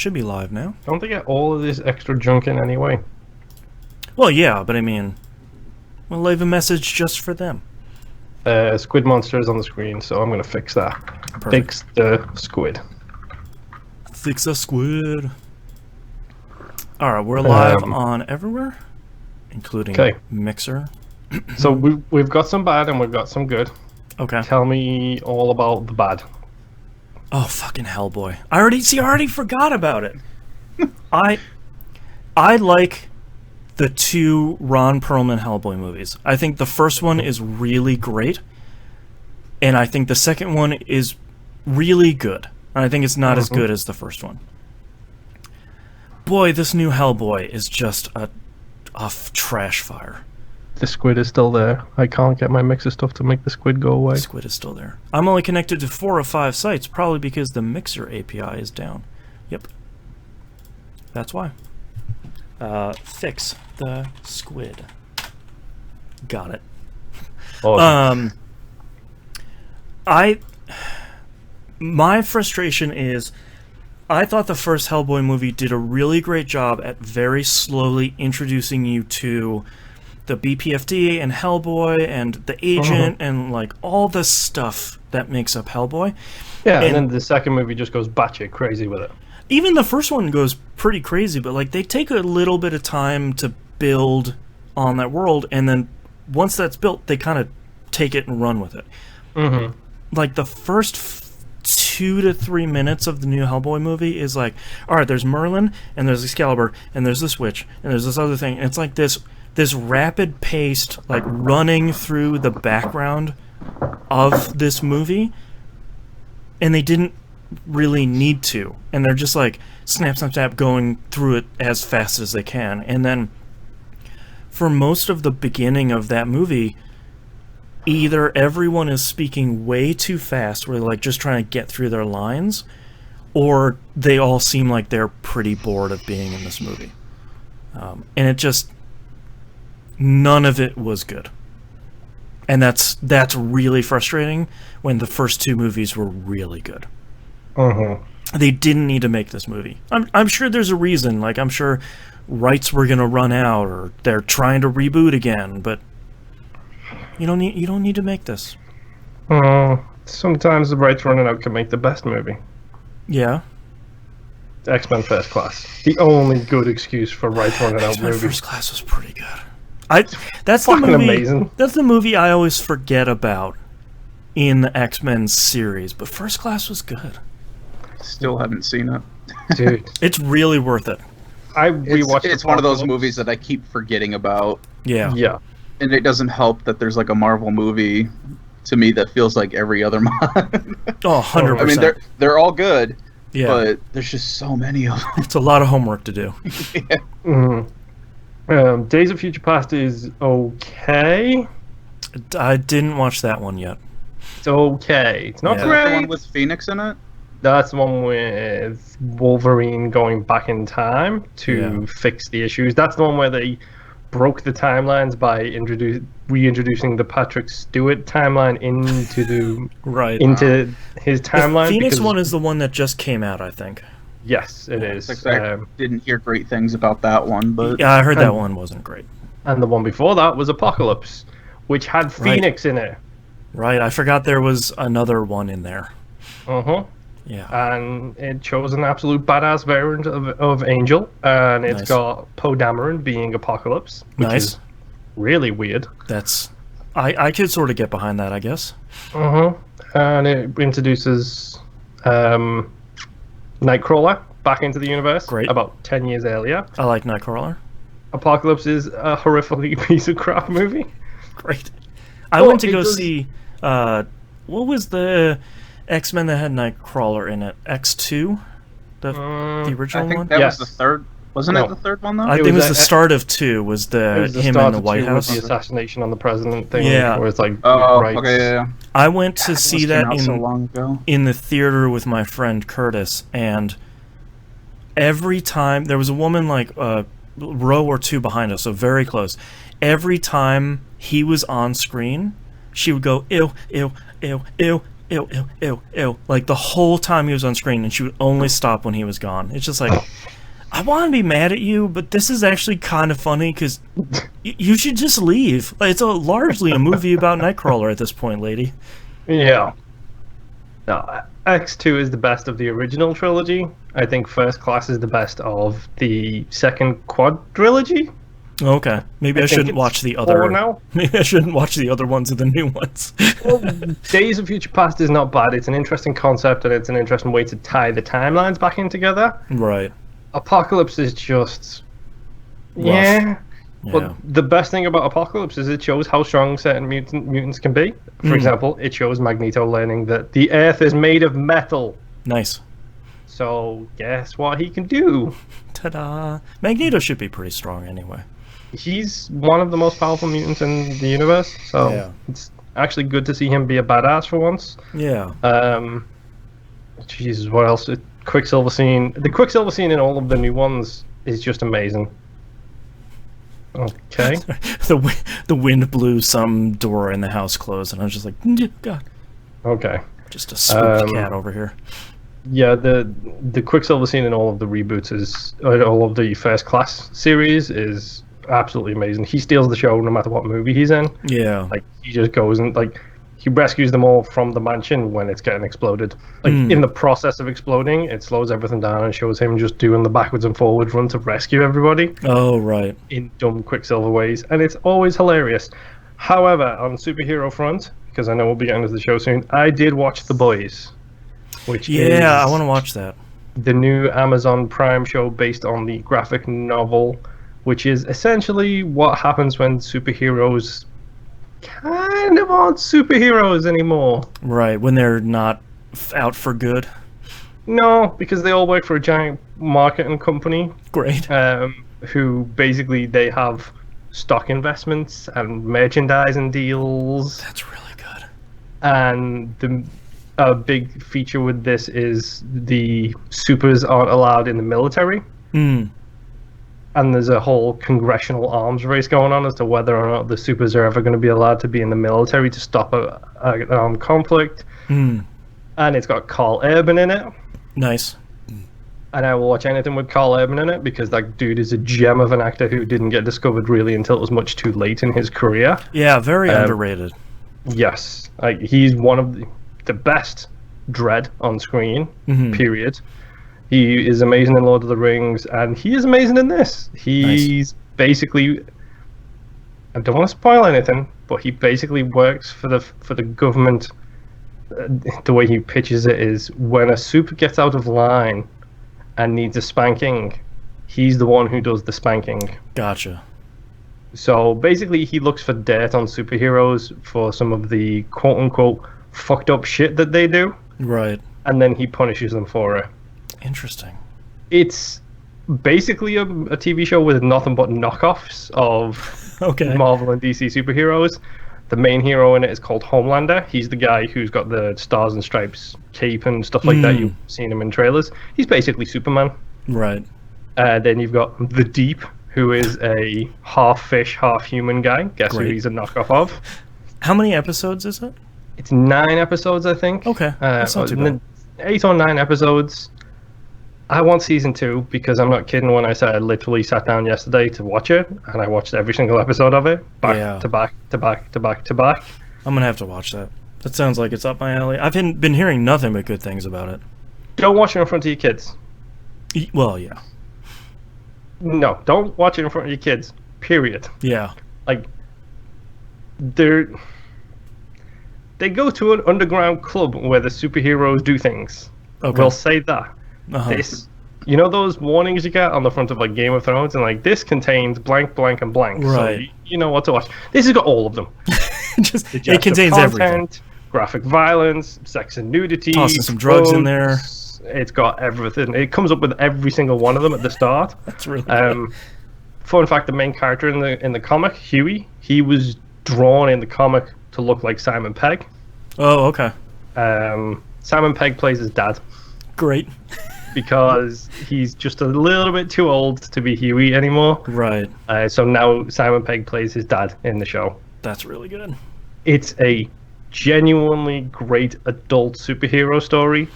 Should be live now. Don't they get all of this extra junk in anyway? Well, yeah, but I mean, we'll leave a message just for them. Squid monster is on the screen, so I'm going to fix that. Perfect. Fix the squid. Fix a squid. Alright, we're live on everywhere, including Mixer. So we've got some bad and we've got some good. Okay. Tell me all about the bad. Oh, fucking Hellboy. I already forgot about it. I like the two Ron Perlman Hellboy movies. I think the first one is really great, and I think the second one is really good. And I think it's not as good as the first one. Boy, this new Hellboy is just a trash fire. The squid is still there. I can't get my Mixer stuff to make the squid go away. The squid is still there. I'm only connected to 4 of 5 sites, probably because the Mixer API is down. Yep. That's why. Fix the squid. Got it. Awesome. My frustration is, I thought the first Hellboy movie did a really great job at very slowly introducing you to the BPFD and Hellboy and the agent and like all the stuff that makes up Hellboy. Yeah, and then the second movie just goes batshit crazy with it. Even the first one goes pretty crazy, but like they take a little bit of time to build on that world, and then once that's built, they kind of take it and run with it. Like the first 2 to 3 minutes of the new Hellboy movie is like, all right, there's Merlin and there's Excalibur and there's this witch and there's this other thing, and it's like this rapid paced like running through the background of this movie, and they didn't really need to, and they're just like snap snap snap going through it as fast as they can. And then for most of the beginning of that movie, either everyone is speaking way too fast, where they're like just trying to get through their lines, or they all seem like they're pretty bored of being in this movie. And it just, none of it was good. And that's really frustrating when the first 2 movies were really good. They didn't need to make this movie. I'm sure there's a reason. Like, I'm sure rights were gonna run out, or they're trying to reboot again, but you don't need to make this. Sometimes the rights running out can make the best movie. Yeah. X-Men First Class. The only good excuse for rights running out X-Men movie. First Class was pretty good. That's fucking the movie, amazing. That's the movie I always forget about in the X-Men series, but First Class was good. Still haven't seen it. Dude. It's really worth it. I rewatched It's one of those movies that I keep forgetting about. Yeah. Yeah. And it doesn't help that there's like a Marvel movie to me that feels like every other month. Oh, 100%. I mean, they're all good, yeah, but there's just so many of them. It's a lot of homework to do. Yeah. Days of Future Past is okay. I didn't watch that one yet. It's okay. It's not Yeah. great. The one with Phoenix in it? That's the one with Wolverine going back in time to fix the issues. That's the one where they broke the timelines by reintroducing the Patrick Stewart timeline into his timeline. The Phoenix one is the one that just came out, I think. Yes, it is. I didn't hear great things about that one, but yeah, I heard that one wasn't great. And the one before that was Apocalypse, which had Phoenix in it. Right, I forgot there was another one in there. Yeah. And it chose an absolute badass variant of Angel, and it's got Poe Dameron being Apocalypse, which is really weird. I could sort of get behind that, I guess. And it introduces Nightcrawler back into the universe. Great. About 10 years earlier. I like Nightcrawler. Apocalypse is a horrifically piece of crap movie. Great. I went to go see what was the X-Men that had Nightcrawler in it? X2? The original one? I think that was the third. Wasn't it the third one, though? I think it was the start of 2, was him in the White House. The assassination on the president thing. Yeah. Where it's like, okay, yeah. I went to see that in in the theater with my friend Curtis, and every time, there was a woman like a row or 2 behind us, so very close. Every time he was on screen, she would go, ew, ew, ew, ew, ew, ew, ew, ew, like the whole time he was on screen, and she would only stop when he was gone. It's just like, I want to be mad at you, but this is actually kind of funny because you should just leave. Like, it's largely a movie about Nightcrawler at this point, lady. Yeah. No, X2 is the best of the original trilogy. I think First Class is the best of the second quadrilogy. Okay, maybe I shouldn't watch the other. Now. Maybe I shouldn't watch the other ones of the new ones. Well, Days of Future Past is not bad. It's an interesting concept, and it's an interesting way to tie the timelines back in together. Right. Apocalypse is just... Yeah. But the best thing about Apocalypse is it shows how strong certain mutants can be. For example, it shows Magneto learning that the Earth is made of metal. Nice. So, guess what he can do? Ta-da! Magneto should be pretty strong anyway. He's one of the most powerful mutants in the universe, so it's actually good to see him be a badass for once. Yeah. Jesus, what else? Quicksilver scene. The Quicksilver scene in all of the new ones is just amazing. Okay. the wind blew some door in the house closed, and I was just like, God. Okay. Just a spooked cat over here. Yeah, the Quicksilver scene in all of the reboots is, all of the First Class series is absolutely amazing. He steals the show no matter what movie he's in. Yeah. Like, he just goes and, like, he rescues them all from the mansion when it's getting exploded. Like, in the process of exploding, it slows everything down and shows him just doing the backwards and forward run to rescue everybody. Oh, right. In dumb Quicksilver ways. And it's always hilarious. However, on superhero front, because I know we'll be getting into the show soon, I did watch The Boys. Which is I want to watch that. The new Amazon Prime show based on the graphic novel, which is essentially what happens when superheroes kind of aren't superheroes anymore. Right, when they're not out for good. No, because they all work for a giant marketing company. Great. Who basically they have stock investments and merchandising deals. That's really good. And a big feature with this is the supers aren't allowed in the military. And there's a whole congressional arms race going on as to whether or not the supers are ever going to be allowed to be in the military to stop an armed conflict. And it's got Carl Urban in it. Nice. And I will watch anything with Carl Urban in it because that dude is a gem of an actor who didn't get discovered really until it was much too late in his career. Yeah, very underrated. Yes. He's one of the best Dredd on screen, period. He is amazing in Lord of the Rings, and he is amazing in this. He's basically, I don't want to spoil anything, but he basically works for the government. The way he pitches it is when a super gets out of line and needs a spanking, he's the one who does the spanking. Gotcha. So basically, he looks for dirt on superheroes for some of the quote-unquote fucked up shit that they do. Right. And then he punishes them for it. Interesting. It's basically a TV show with nothing but knockoffs of Marvel and DC superheroes. The main hero in it is called Homelander. He's the guy who's got the Stars and Stripes cape and stuff like that. You've seen him in trailers. He's basically Superman. Right. Then you've got The Deep, who is a half fish, half human guy. Guess who he's a knockoff of? How many episodes is it? It's 9 episodes, I think. Okay. That's not too bad. 8 or 9 episodes. I want season 2 because I'm not kidding when I say I literally sat down yesterday to watch it, and I watched every single episode of it back to back to back to back to back. I'm gonna have to watch that. That sounds like it's up my alley. I've been hearing nothing but good things about it. Don't watch it in front of your kids. Well, yeah. No, don't watch it in front of your kids. Period. Yeah. Like, they go to an underground club where the superheroes do things. Okay. We'll say that. This, you know those warnings you get on the front of like Game of Thrones, and like this contains blank, blank, and blank. Right. So you know what to watch. This has got all of them. It contains everything. Graphic violence, sex and nudity. Tossing some drugs in there. It's got everything. It comes up with every single one of them at the start. That's really good. Fun fact: the main character in the comic, Huey, he was drawn in the comic to look like Simon Pegg. Oh, okay. Simon Pegg plays his dad. Great. Because he's just a little bit too old to be Huey anymore. Right. So now Simon Pegg plays his dad in the show. That's really good. It's a genuinely great adult superhero story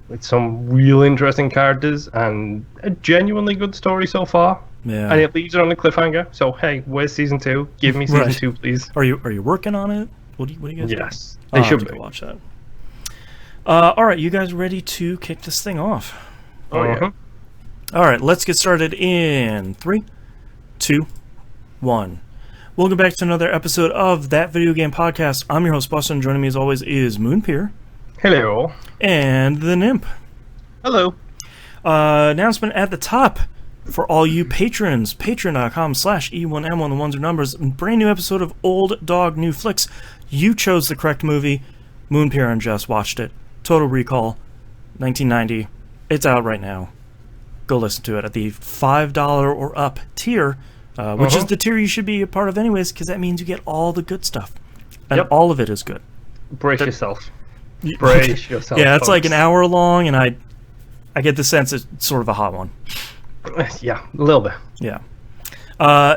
with some real interesting characters and a genuinely good story so far. Yeah. And it leaves it on a cliffhanger. So hey, where's season 2? Give me season 2, please. Are you working on it? What do you guys do? Yes, they should be. Watch that. All right, you guys ready to kick this thing off? Oh yeah. All right, let's get started in 3, 2, 1. Welcome back to another episode of That Video Game Podcast. I'm your host, Boston. Joining me as always is Moonpier. Hello. And the Nymph. Hello. Announcement at the top for all you patrons. Patreon.com/E1M1, the ones or numbers. Brand new episode of Old Dog New Flicks. You chose the correct movie. Moonpier and Jess watched it. Total Recall, 1990. It's out right now. Go listen to it at the $5 or up tier, which is the tier you should be a part of anyways, because that means you get all the good stuff. And all of it is good. Brace yourself. Brace yourself. Yeah, it's folks. like an hour long, and I get the sense it's sort of a hot one. Yeah, a little bit. Yeah.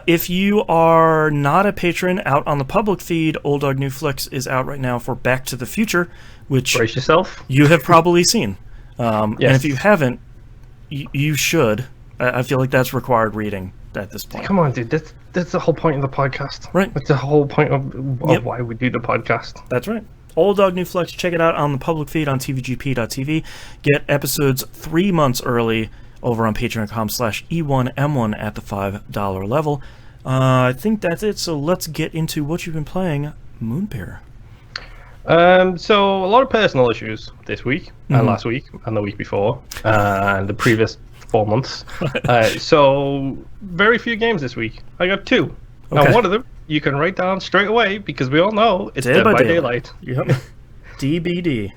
If you are not a patron, out on the public feed, Old Dog New Flicks is out right now for Back to the Future, which Brace yourself. you have probably seen. Yes. And if you haven't, you should. I feel like that's required reading at this point. Come on, dude. That's the whole point of the podcast. Right. That's the whole point of why we do the podcast. That's right. Old Dog New Flicks. Check it out on the public feed on tvgp.tv. Get episodes 3 months early over on patreon.com/E1M1 at the $5 level. I think that's it, so let's get into what you've been playing, Moonpier. So a lot of personal issues this week, and last week, and the week before, and the previous 4 months. So very few games this week. I got 2. Okay. Now one of them you can write down straight away because we all know it's Dead by Daylight. Yep. DBD.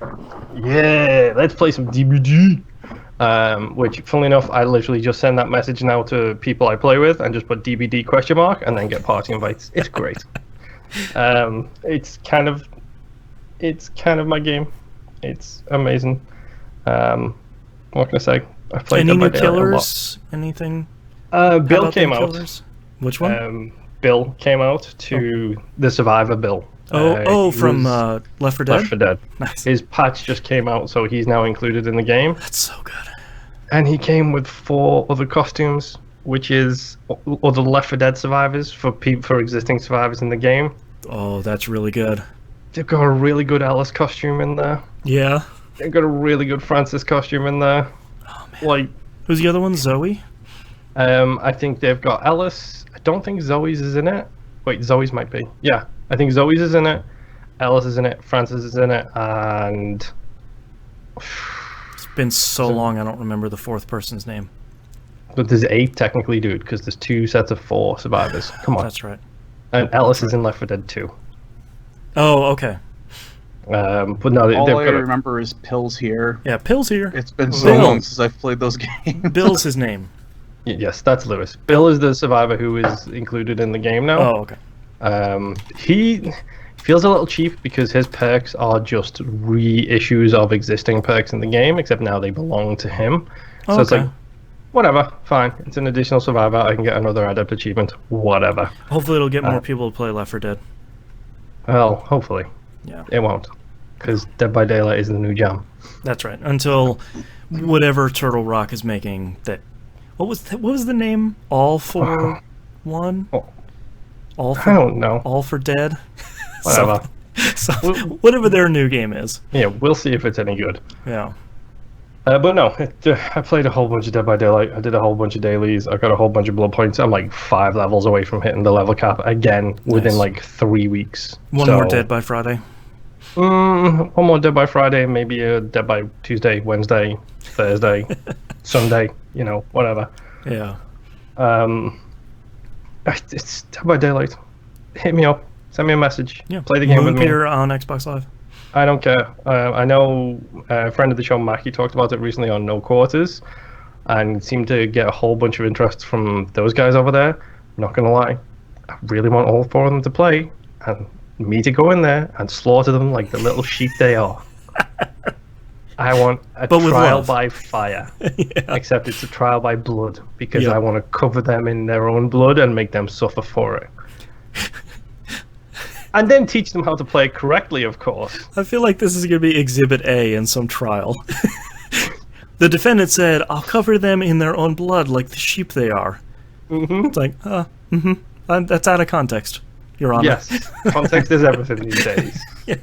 Yeah, let's play some DBD. Which, funnily enough, I literally just send that message now to people I play with and just put DBD ? And then get party invites. It's great. It's kind of my game. It's amazing. What can I say? I played Any Dead by new Daylight killers? Anything? Bill came out. Killers? Which one? Bill came out to the Survivor Bill. From Left 4 Dead? Left 4 Dead. Nice. His patch just came out, so he's now included in the game. That's so good. And he came with 4 other costumes, which is other Left 4 Dead survivors for existing survivors in the game. Oh, that's really good. They've got a really good Alice costume in there. Yeah. They've got a really good Francis costume in there. Oh, man. Like, who's the other one? Zoe? I think they've got Alice. I don't think Zoe's is in it. Wait, Zoe's might be. Yeah, I think Zoe's is in it. Alice is in it. Francis is in it. And It's been so long I don't remember the 4th person's name. But there's 8 technically, dude, because there's 2 sets of 4 survivors. Come on. That's right. And Alice is in Left 4 Dead 2. Oh, okay. But no, All they've I got remember is Pill's here. Yeah, Pill's here. It's been so Bill. long since I've played those games. Bill's his name. Yes, that's Lewis. Bill is the survivor who is included in the game now. Oh, okay. He feels a little cheap because his perks are just reissues of existing perks in the game, except now they belong to him. So it's like, whatever, fine. It's an additional survivor. I can get another adept achievement. Whatever. Hopefully it'll get more people to play Left 4 Dead. Well, hopefully. Yeah. It won't. Because Dead by Daylight is the new jam. That's right. Until whatever Turtle Rock is making that... What was the name? All for One? Oh. All for, I don't know. All for Dead? Whatever. So, whatever their new game is. Yeah, we'll see if it's any good. Yeah. But no, I played a whole bunch of Dead by Daylight. I did a whole bunch of dailies. I got a whole bunch of blood points. I'm like 5 levels away from hitting the level cap again within like 3 weeks. One more Dead by Friday. One more Dead by Friday, maybe a Dead by Tuesday, Wednesday, Thursday, Sunday, whatever. Yeah. It's Dead by Daylight. Hit me up. Send me a message. Yeah. Play the game with me. Moonpier on Xbox Live. I don't care. I know a friend of the show, Mackie, talked about it recently on No Quarters and seemed to get a whole bunch of interest from those guys over there. Not going to lie. I really want all 4 of them to play and me to go in there and slaughter them like the little sheep they are. I want a trial by fire, except it's a trial by blood because I want to cover them in their own blood and make them suffer for it. And then teach them how to play it correctly, of course. I feel like this is going to be Exhibit A in some trial. The defendant said, "I'll cover them in their own blood like the sheep they are." Mm-hmm. It's like, that's out of context, Your Honor. Yes, context is everything these days. Yeah.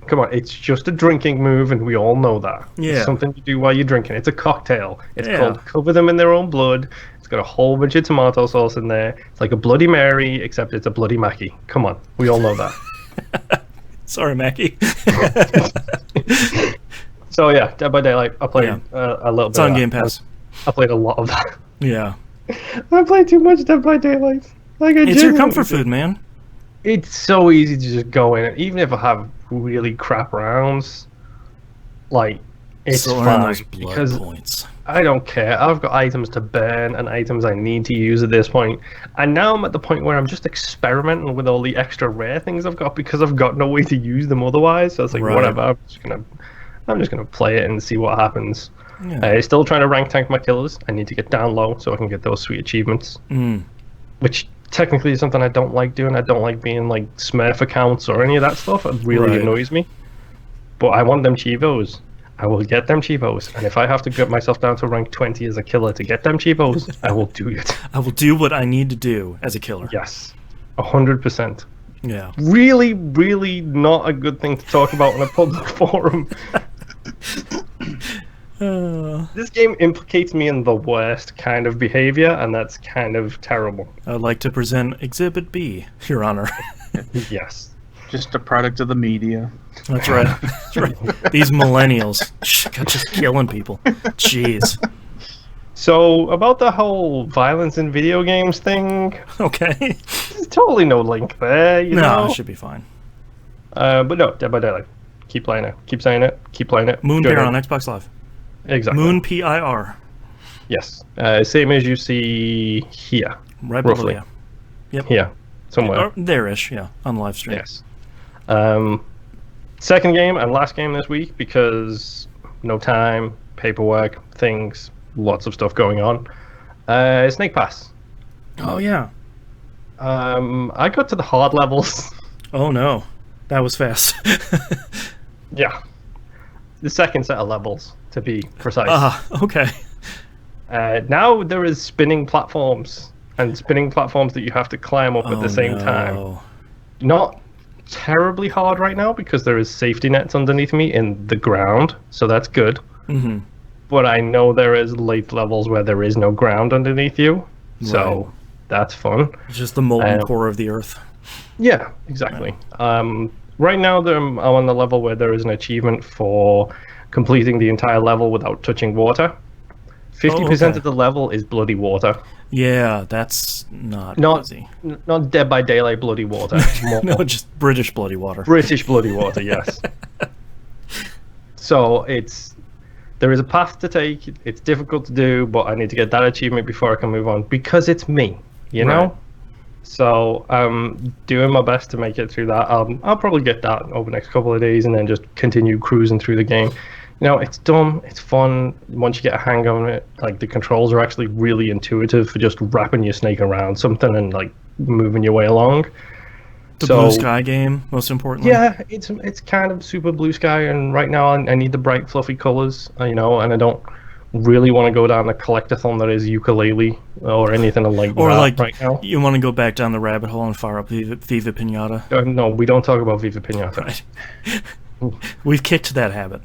Come on, it's just a drinking move, and we all know that. Yeah. It's something you do while you're drinking. It's a cocktail. It's Yeah. called Cover Them in Their Own Blood. It's got a whole bunch of tomato sauce in there. It's like a Bloody Mary, except it's a Bloody Mackie. Come on, we all know that. Sorry, Mackie. So yeah, Dead by Daylight. I played a little bit. It's on of Game that. Pass. I played a lot of that. Yeah. I played too much Dead by Daylight. Like It's your comfort food, man. It's so easy to just go in, even if I have really crap rounds. Like, it's Still earn fine those blood because points. I don't care. I've got items to burn and items I need to use at this point. And now I'm at the point where I'm just experimenting with all the extra rare things I've got because I've got no way to use them otherwise. So it's like, Right. whatever. I'm just gonna play it and see what happens. Yeah. Still trying to rank tank my killers. I need to get down low so I can get those sweet achievements. Which technically is something I don't like doing. I don't like being like Smurf accounts or any of that stuff. It really Right. annoys me. But I want them cheapos. I will get them cheapos. And if I have to get myself down to rank 20 as a killer to get them cheapos, I will do it. I will do what I need to do as a killer. Yes. 100%. Yeah. Really, really not a good thing to talk about on a public forum. This game implicates me in the worst kind of behavior, and that's kind of terrible. I'd like to present Exhibit B, Your Honor. Yes. Just a product of the media. That's right. That's right. These millennials, just killing people. Jeez. So, about the whole violence in video games thing, Okay. there's totally no link there, you know? No, it should be fine. But no, Dead by Daylight. Keep playing it. Keep saying it. Keep playing it. Moon Doing Bear it. on Xbox Live. Exactly. Moon PIR. Yes. Same as you see here. Right below Roughly. you. Yep. Here. Somewhere. Or there-ish, yeah, on the live stream. Yes. Second game and last game this week because no time, paperwork, things, lots of stuff going on. Snake Pass. Oh, yeah. I got to the hard levels. Oh, no. That was fast. Yeah. The second set of levels, to be precise. Okay. Now there is spinning platforms, and spinning platforms that you have to climb up at the same time. Not terribly hard right now because there is safety nets underneath me in the ground, so that's good. Mm-hmm. But I know there is late levels where there is no ground underneath you, so that's fun. It's just the molten core of the earth. Yeah, exactly. Right now I'm on the level where there is an achievement for completing the entire level without touching water. 50% of the level is bloody water. Yeah, that's not easy. Not Dead by Daylight bloody water. More No, just British bloody water. British bloody water, yes. So there is a path to take. It's difficult to do, but I need to get that achievement before I can move on because it's me, you know? So I'm doing my best to make it through that. I'll probably get that over the next couple of days and then just continue cruising through the game. You know, it's dumb, it's fun. Once you get a hang of it, like the controls are actually really intuitive for just wrapping your snake around something and like moving your way along. The Blue Sky game, most importantly. Yeah, it's kind of super blue sky, and right now I need the bright, fluffy colors, you know, and I don't really want to go down the collectathon that is ukulele or anything like or that like right now. You want to go back down the rabbit hole and fire up Viva Pinata. No, we don't talk about Viva Pinata. Right. We've kicked that habit.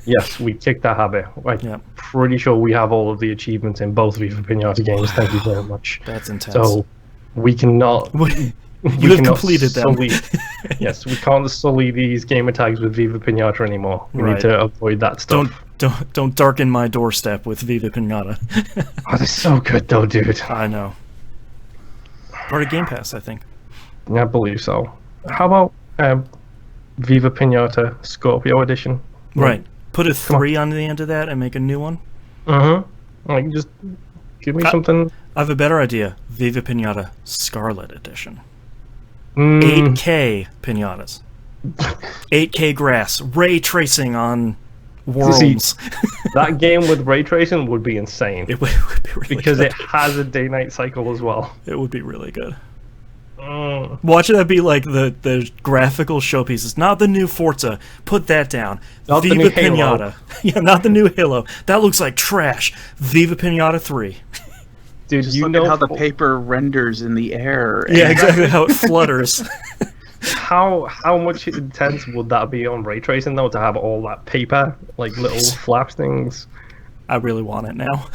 Yes, we kicked that habit. I'm pretty sure we have all of the achievements in both Viva Pinata games. Thank you very much. That's intense. So we cannot. You have completed them. Yes, we can't sully these gamer tags with Viva Pinata anymore. We need to avoid that stuff. Don't darken my doorstep with Viva Pinata. Oh, they're so good though, dude. I know. Part of Game Pass, I think. I believe so. How about Viva Pinata Scorpio Edition? Right. Put a 3 on the end of that and make a new one. Like, just give me something. I have a better idea. Viva Pinata Scarlet Edition. 8K pinatas. 8K grass. Ray tracing on worlds. That game with ray tracing would be insane. It would be really because good. it has a day-night cycle as well. It would be really good. Watch that be like the graphical showpieces, not the new Forza. Put that down. Not the Viva new Halo. Pinata. Yeah, not the new Halo. That looks like trash. Viva Pinata 3. Dude, Just you look know at how the paper renders in the air. Yeah, exactly how it flutters. how much intense would that be on ray tracing though, to have all that paper, like little flaps things? I really want it now.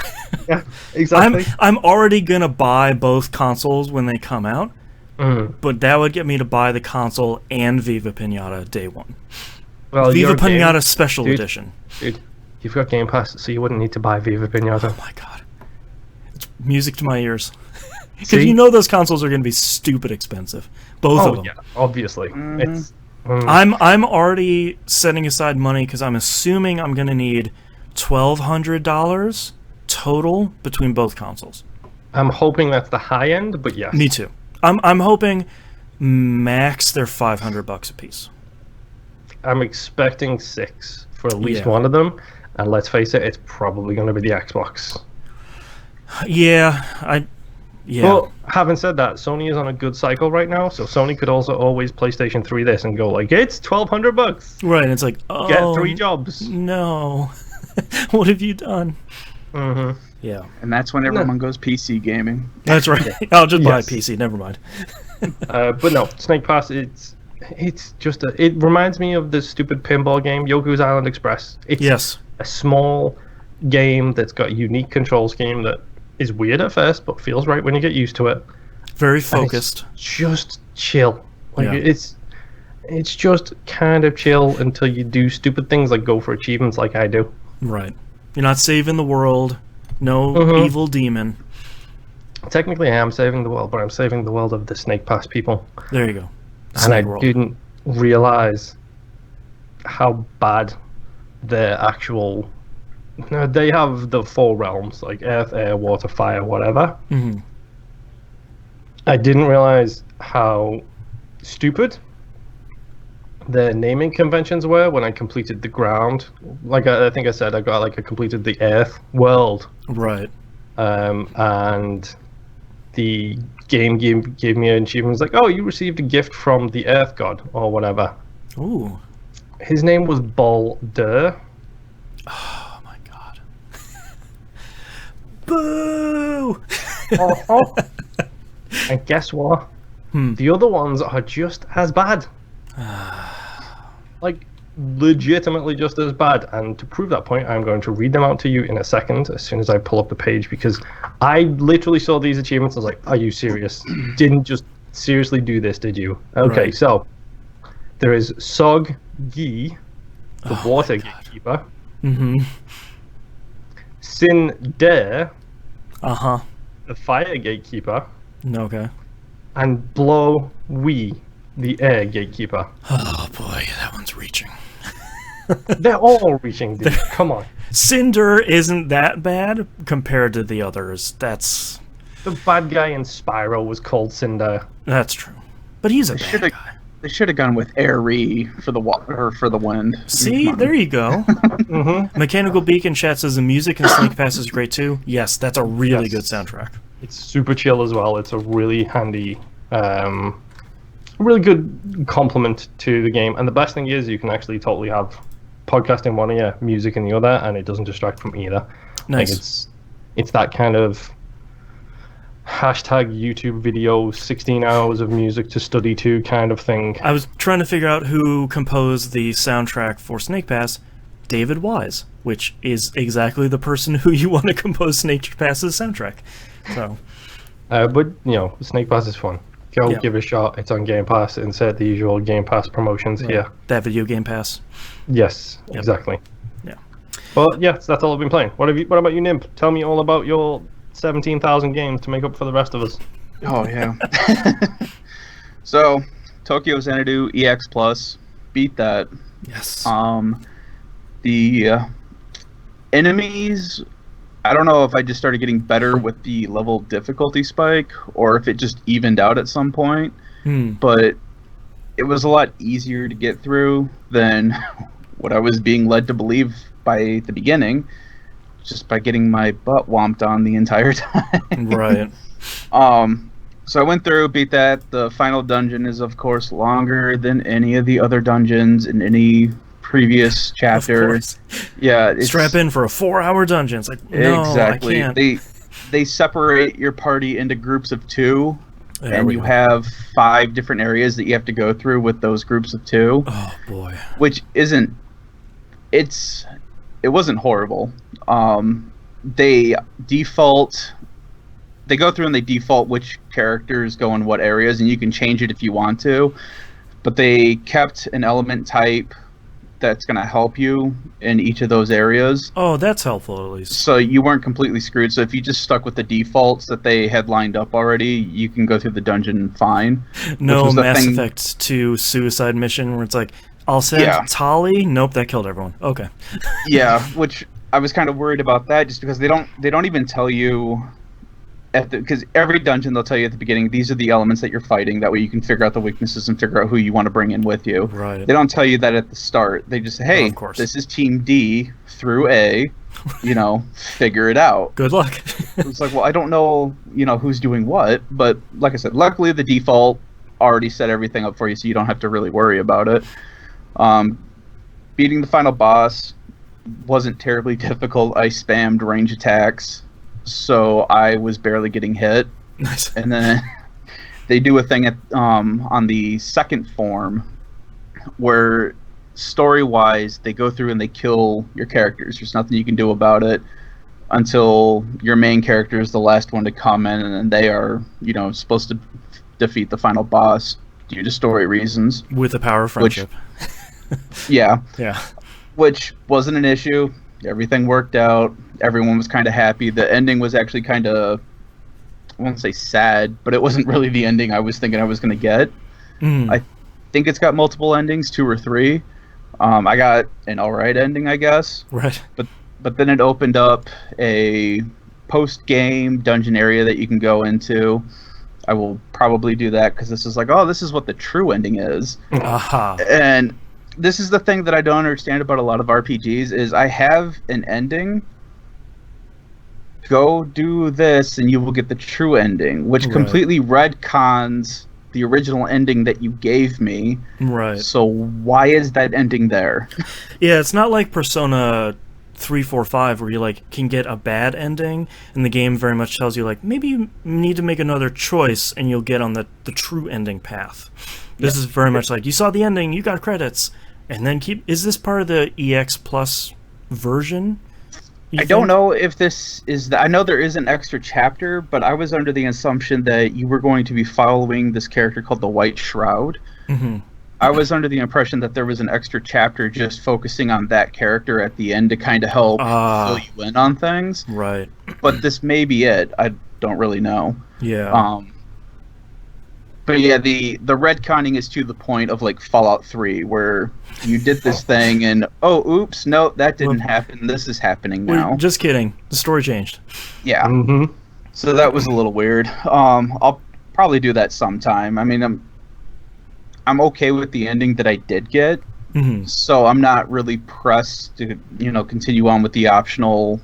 Yeah, exactly. I'm already gonna buy both consoles when they come out, but that would get me to buy the console and Viva Pinata day one. Well, Viva Pinata Special Edition. Dude, you've got Game Pass, so you wouldn't need to buy Viva Pinata. Oh my god, it's music to my ears. Because you know those consoles are gonna be stupid expensive, both of them. Yeah, obviously. It's. I'm already setting aside money because I'm assuming I'm gonna need $1,200 total between both consoles. I'm hoping that's the high end, but yes. Me too. I'm hoping max they're $500 a piece. I'm expecting 6 for at least one of them, and let's face it, it's probably going to be the Xbox. Yeah. Well, having said that, Sony is on a good cycle right now, so Sony could also always PlayStation 3 this and go like, it's $1,200. Right, and it's like, oh, get 3 jobs. No. What have you done? Mm-hmm. Yeah. And that's when everyone goes PC gaming. That's right. I'll just buy a PC. Never mind. But no, Snake Pass. It's just it reminds me of this stupid pinball game, Yoku's Island Express. It's a small game that's got a unique control scheme that is weird at first, but feels right when you get used to it. Very focused. It's just chill. Like it's just kind of chill until you do stupid things like go for achievements like I do. Right. You're not saving the world. No evil demon. Technically, I am saving the world, but I'm saving the world of the Snake Pass people. There you go. And I didn't realize how bad their actual... They have the 4 realms, like earth, air, water, fire, whatever. Mm-hmm. I didn't realize how stupid the naming conventions were when I completed the ground. Like I think I said, I completed the earth world. Right. And the game gave me an achievement. It was like, oh, you received a gift from the earth god or whatever. Ooh. His name was Baldur. Oh my god. Boo! And guess what? The other ones are just as bad. Like, legitimately just as bad. And to prove that point, I'm going to read them out to you in a second as soon as I pull up the page, because I literally saw these achievements. I was like, are you serious? Didn't just seriously do this, did you? Okay, so there is Sog Gi, the water gatekeeper. Mm-hmm. Sin Dare, the fire gatekeeper. Okay. And Blow Wee, the air gatekeeper. Oh boy, that one's reaching. They're all reaching, dude. Come on. Cinder isn't that bad compared to the others. That's... The bad guy in Spyro was called Cinder. That's true. But he's a bad guy. They should have gone with Air-Re for the water, for the wind. See, there you go. Mechanical Beacon chat says the music in Snake Pass is great too. Yes, that's a really good soundtrack. It's super chill as well. It's a really handy, really good complement to the game. And the best thing is you can actually totally have podcast in one ear, music in the other, and it doesn't distract from either. Nice. Like it's that kind of hashtag YouTube video, 16 hours of music to study to kind of thing. I was trying to figure out who composed the soundtrack for Snake Pass. David Wise, which is exactly the person who you want to compose Snake Pass's soundtrack. So, but you know, Snake Pass is fun. Go give it a shot. It's on Game Pass. Insert the usual Game Pass promotions here. That video Game Pass. Yes, exactly. Yeah. Well, yeah, that's all I've been playing. What about you, Nimp? Tell me all about your 17,000 games to make up for the rest of us. Oh yeah. So, Tokyo Xanadu EX Plus, beat that. Yes. The enemies, I don't know if I just started getting better with the level difficulty spike or if it just evened out at some point, but it was a lot easier to get through than what I was being led to believe by the beginning, just by getting my butt whomped on the entire time. Right. So I went through, beat that. The final dungeon is, of course, longer than any of the other dungeons in any previous chapter. Of course. Yeah, Strap in for a 4-hour dungeon. It's like, no, exactly. I can't. They separate your party into groups of 2, and you go. have 5 different areas that you have to go through with those groups of 2. Oh boy. Which isn't. It wasn't horrible. They default. They go through and they default which characters go in what areas, and you can change it if you want to. But they kept an element type that's going to help you in each of those areas. Oh, that's helpful at least. So you weren't completely screwed. So if you just stuck with the defaults that they had lined up already, you can go through the dungeon fine. No Mass Effect 2 suicide mission where it's like, I'll send Tali. Nope, that killed everyone. Okay. Yeah, which I was kind of worried about that, just because they don't even tell you because every dungeon they'll tell you at the beginning, these are the elements that you're fighting. That way you can figure out the weaknesses and figure out who you want to bring in with you. Right. They don't tell you that at the start. They just say, hey, of course. This is Team D through A. Figure it out. Good luck. It's like, well, I don't know, who's doing what. But like I said, luckily the default already set everything up for you, so you don't have to really worry about it. Beating the final boss wasn't terribly difficult. I spammed range attacks, so I was barely getting hit. Nice. And then they do a thing on the second form where story-wise they go through and they kill your characters. There's nothing you can do about it until your main character is the last one to come in, and they are, supposed to defeat the final boss due to story reasons. With the power of friendship. Yeah. Which wasn't an issue. Everything worked out. Everyone was kind of happy. The ending was actually kind of, I won't say sad, but it wasn't really the ending I was thinking I was going to get. I think it's got multiple endings, 2 or 3. I got an alright ending, I guess. Right. But then it opened up a post-game dungeon area that you can go into. I will probably do that because this is like, oh, this is what the true ending is. Aha. And this is the thing that I don't understand about a lot of RPGs is I have an ending. Go do this and you will get the true ending, which completely retcons the original ending that you gave me. Right. So why is that ending there? Yeah, it's not like Persona 3, 4, 5 where you can get a bad ending and the game very much tells you maybe you need to make another choice and you'll get on the true ending path. This is very much like you saw the ending, you got credits, and then is this part of the EX Plus version? I don't know if this is I know there is an extra chapter, but I was under the assumption that you were going to be following this character called the White Shroud. Mm-hmm. I was under the impression that there was an extra chapter just focusing on that character at the end to kind of help fill you in on things. Right. But this may be it. I don't really know. Yeah. But yeah, the retconning is to the point of Fallout 3, where you did this thing and oops, no, that didn't happen. This is happening now. Just kidding. The story changed. Yeah. Mm-hmm. So that was a little weird. I'll probably do that sometime. I mean, I'm okay with the ending that I did get, so I'm not really pressed to continue on with the optional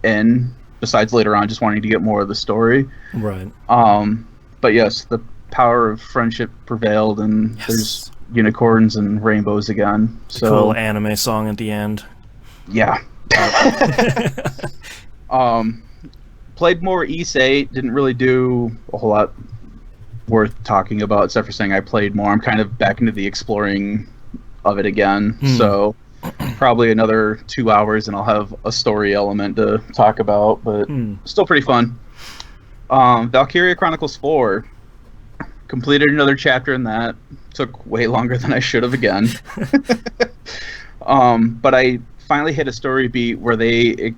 end. Besides later on, just wanting to get more of the story. Right. But yes, the power of friendship prevailed, and there's unicorns and rainbows again. So cool anime song at the end. Yeah. Played more Ys 8. Didn't really do a whole lot worth talking about, except for saying I played more. I'm kind of back into the exploring of it again. So probably another 2 hours, and I'll have a story element to talk about. But still pretty fun. Valkyria Chronicles 4. Completed another chapter in that. Took way longer than I should have again. But I finally hit a story beat where they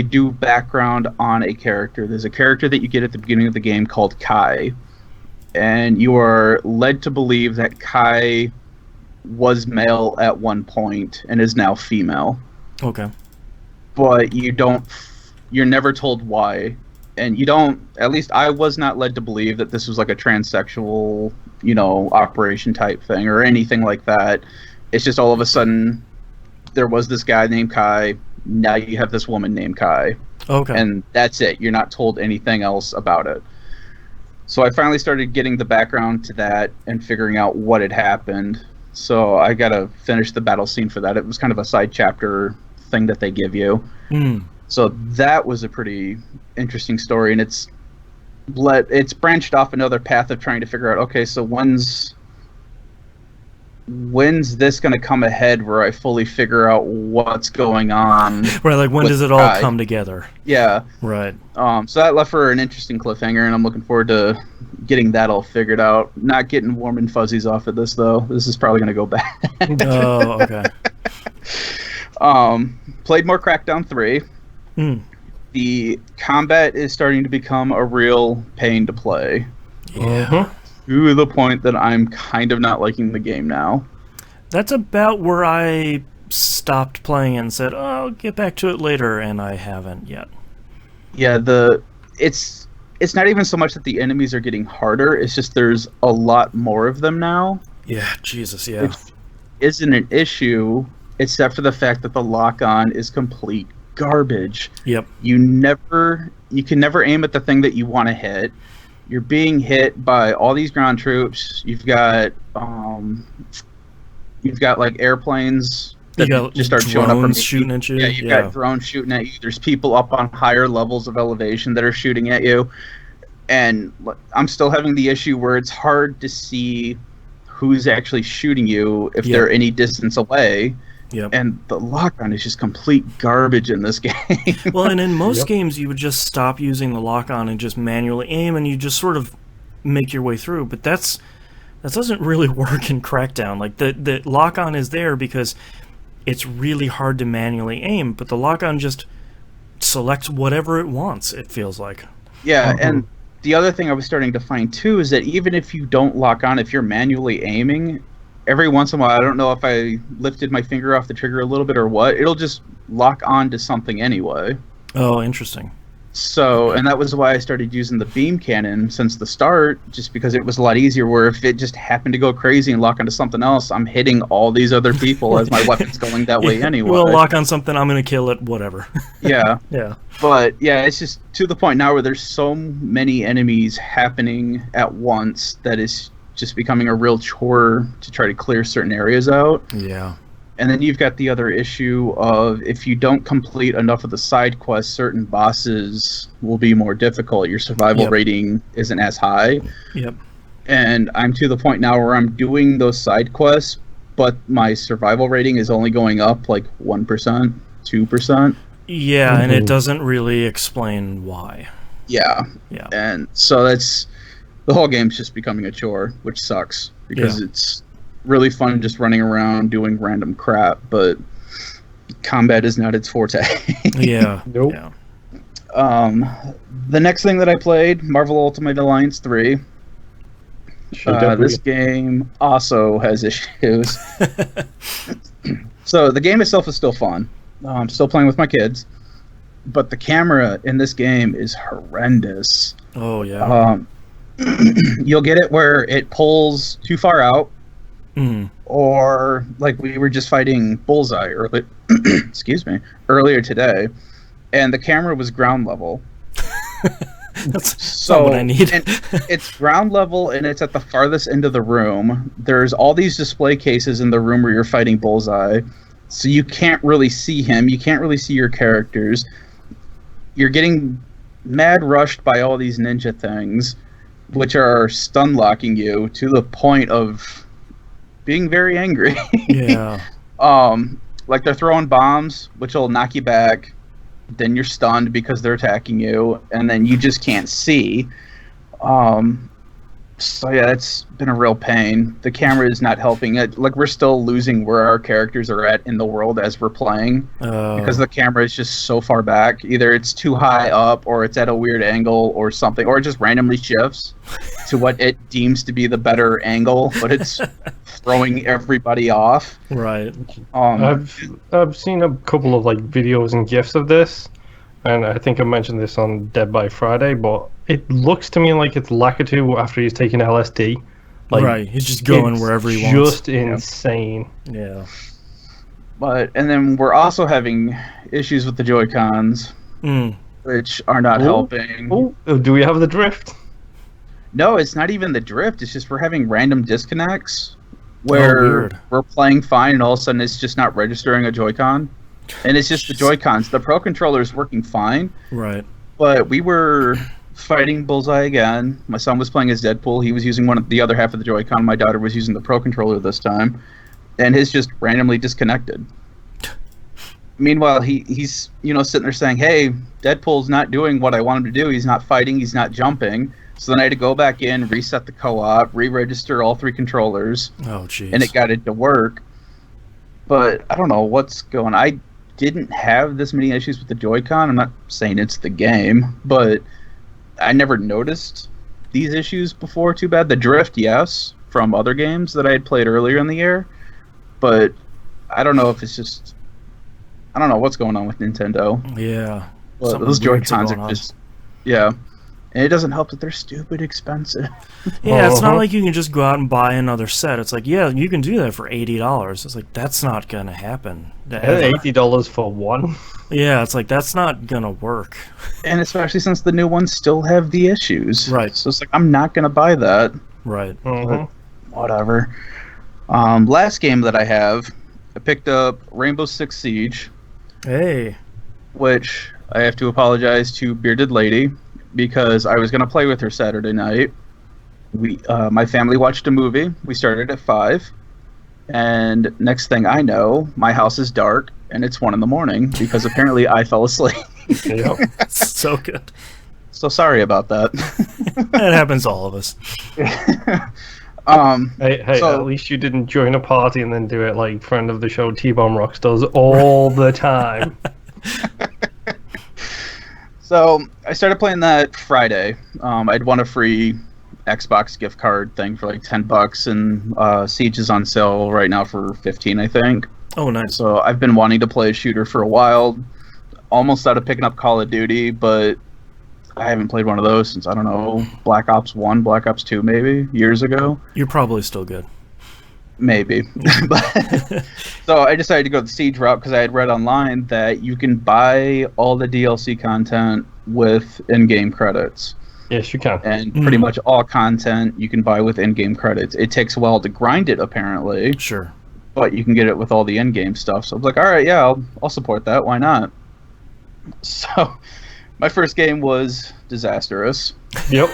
do background on a character. There's a character that you get at the beginning of the game called Kai. And you are led to believe that Kai was male at one point and is now female. Okay. But you're never told why. And you don't, at least I was not led to believe that this was a transsexual, operation type thing or anything like that. It's just all of a sudden there was this guy named Kai. Now you have this woman named Kai. Okay. And that's it. You're not told anything else about it. So I finally started getting the background to that and figuring out what had happened. So I got to finish the battle scene for that. It was kind of a side chapter thing that they give you. So that was a pretty interesting story, and it's branched off another path of trying to figure out, okay, so when's this going to come ahead where I fully figure out what's going on? Right, like when does it all come together? Yeah. Right. So that left for an interesting cliffhanger, and I'm looking forward to getting that all figured out. Not getting warm and fuzzies off of this, though. This is probably going to go bad. Oh, okay. Played more Crackdown 3. The combat is starting to become a real pain to play. Yeah. To the point that I'm kind of not liking the game now. That's about where I stopped playing and said, oh, I'll get back to it later, and I haven't yet. Yeah, it's not even so much that the enemies are getting harder, it's just there's a lot more of them now. Yeah, Jesus, yeah. Which isn't an issue, except for the fact that the lock-on is complete garbage. Yep. You can never aim at the thing that you want to hit. You're being hit by all these ground troops. You've got like airplanes that just start showing up from shooting at you. Yeah, you've got drones shooting at you. There's people up on higher levels of elevation that are shooting at you. And I'm still having the issue where it's hard to see who's actually shooting you if they're any distance away. Yep. And the lock-on is just complete garbage in this game. Well, and in most games, you would just stop using the lock-on and just manually aim, and you just sort of make your way through. But that doesn't really work in Crackdown. Like, the lock-on is there because it's really hard to manually aim, but the lock-on just selects whatever it wants, it feels like. Yeah, and the other thing I was starting to find, too, is that even if you don't lock on, if you're manually aiming, every once in a while, I don't know if I lifted my finger off the trigger a little bit or what, it'll just lock on to something anyway. Oh, interesting. So, and that was why I started using the beam cannon since the start, just because it was a lot easier, where if it just happened to go crazy and lock onto something else, I'm hitting all these other people as my weapon's going that way anyway. We'll lock on something, I'm going to kill it, whatever. Yeah. Yeah. But, yeah, it's just to the point now where there's so many enemies happening at once that it's just becoming a real chore to try to clear certain areas out. Yeah. And then you've got the other issue of if you don't complete enough of the side quests, certain bosses will be more difficult. Your survival rating isn't as high. Yep. And I'm to the point now where I'm doing those side quests, but my survival rating is only going up like 1%, 2%. Yeah, and it doesn't really explain why. Yeah. Yeah. And so that's... the whole game's just becoming a chore, which sucks, because it's really fun just running around doing random crap, but combat is not its forte. Yeah. Nope. Yeah. The next thing that I played, Marvel Ultimate Alliance 3. This game also has issues. So the game itself is still fun. I'm still playing with my kids, but the camera in this game is horrendous. Oh, yeah. You'll get it where it pulls too far out, or like we were just fighting Bullseye earlier today, and the camera was ground level. That's not what I need. And it's ground level, and it's at the farthest end of the room. There's all these display cases in the room where you're fighting Bullseye, so you can't really see him. You can't really see your characters. You're getting mad rushed by all these ninja things, which are stun locking you to the point of being very angry. Yeah. Like they're throwing bombs, which will knock you back. Then you're stunned because they're attacking you, and then you just can't see. So yeah, it's been a real pain. The camera is not helping it. Like, we're still losing where our characters are at in the world as we're playing, because the camera is just so far back. Either it's too high up, or it's at a weird angle, or something, or it just randomly shifts to what it deems to be the better angle, but it's throwing everybody off. Right. I've seen a couple of like videos and GIFs of this, and I think I mentioned this on Dead by Friday, but it looks to me like it's Lakitu after he's taken LSD. Like, right, he's just going wherever he wants. Just insane. Yeah. And then we're also having issues with the Joy-Cons, which are not helping. Oh, do we have the drift? No, it's not even the drift. It's just we're having random disconnects where we're playing fine and all of a sudden it's just not registering a Joy-Con. And it's just the Joy-Cons. The Pro Controller is working fine. Right. But we were fighting Bullseye again. My son was playing as Deadpool. He was using the other half of the Joy-Con. My daughter was using the Pro Controller this time. And his just randomly disconnected. Meanwhile, he's sitting there saying, hey, Deadpool's not doing what I want him to do. He's not fighting. He's not jumping. So then I had to go back in, reset the co-op, re-register all 3 controllers. Oh, jeez. And it got it to work. But I don't know what's going on. I didn't have this many issues with the Joy-Con. I'm not saying it's the game, but I never noticed these issues before too bad. The drift, yes, from other games that I had played earlier in the year. But I don't know if it's just... I don't know what's going on with Nintendo. Yeah. Well, those Joy-Cons are just... Yeah. And it doesn't help that they're stupid expensive. Yeah, it's not like you can just go out and buy another set. It's like, yeah, you can do that for $80. It's like, that's not going to happen. $80 for one? Yeah, it's like, that's not going to work. And especially since the new ones still have the issues. Right. So it's like, I'm not going to buy that. Right. Whatever. Last game that I have, I picked up Rainbow Six Siege. Hey. Which I have to apologize to Bearded Lady, because I was going to play with her Saturday night. My family watched a movie. We started at 5. And next thing I know, my house is dark, and it's 1 in, because apparently I fell asleep. Yep. So good. So sorry about that. That happens to all of us. Hey, at least you didn't join a party and then do it like friend of the show T-Bomb Rocks does all the time. So I started playing that Friday. I'd won a free Xbox gift card thing for like $10, and Siege is on sale right now for $15, I think. Oh, nice. So I've been wanting to play a shooter for a while. Almost started picking up Call of Duty, but I haven't played one of those since, I don't know, Black Ops 1, Black Ops 2 maybe, years ago. You're probably still good. Maybe. So I decided to go the Siege route because I had read online that you can buy all the DLC content with in-game credits. Yes, you can. And pretty much all content you can buy with in-game credits. It takes a while to grind it, apparently. Sure. But you can get it with all the in-game stuff. So I was like, all right, yeah, I'll support that. Why not? So my first game was disastrous. Yep.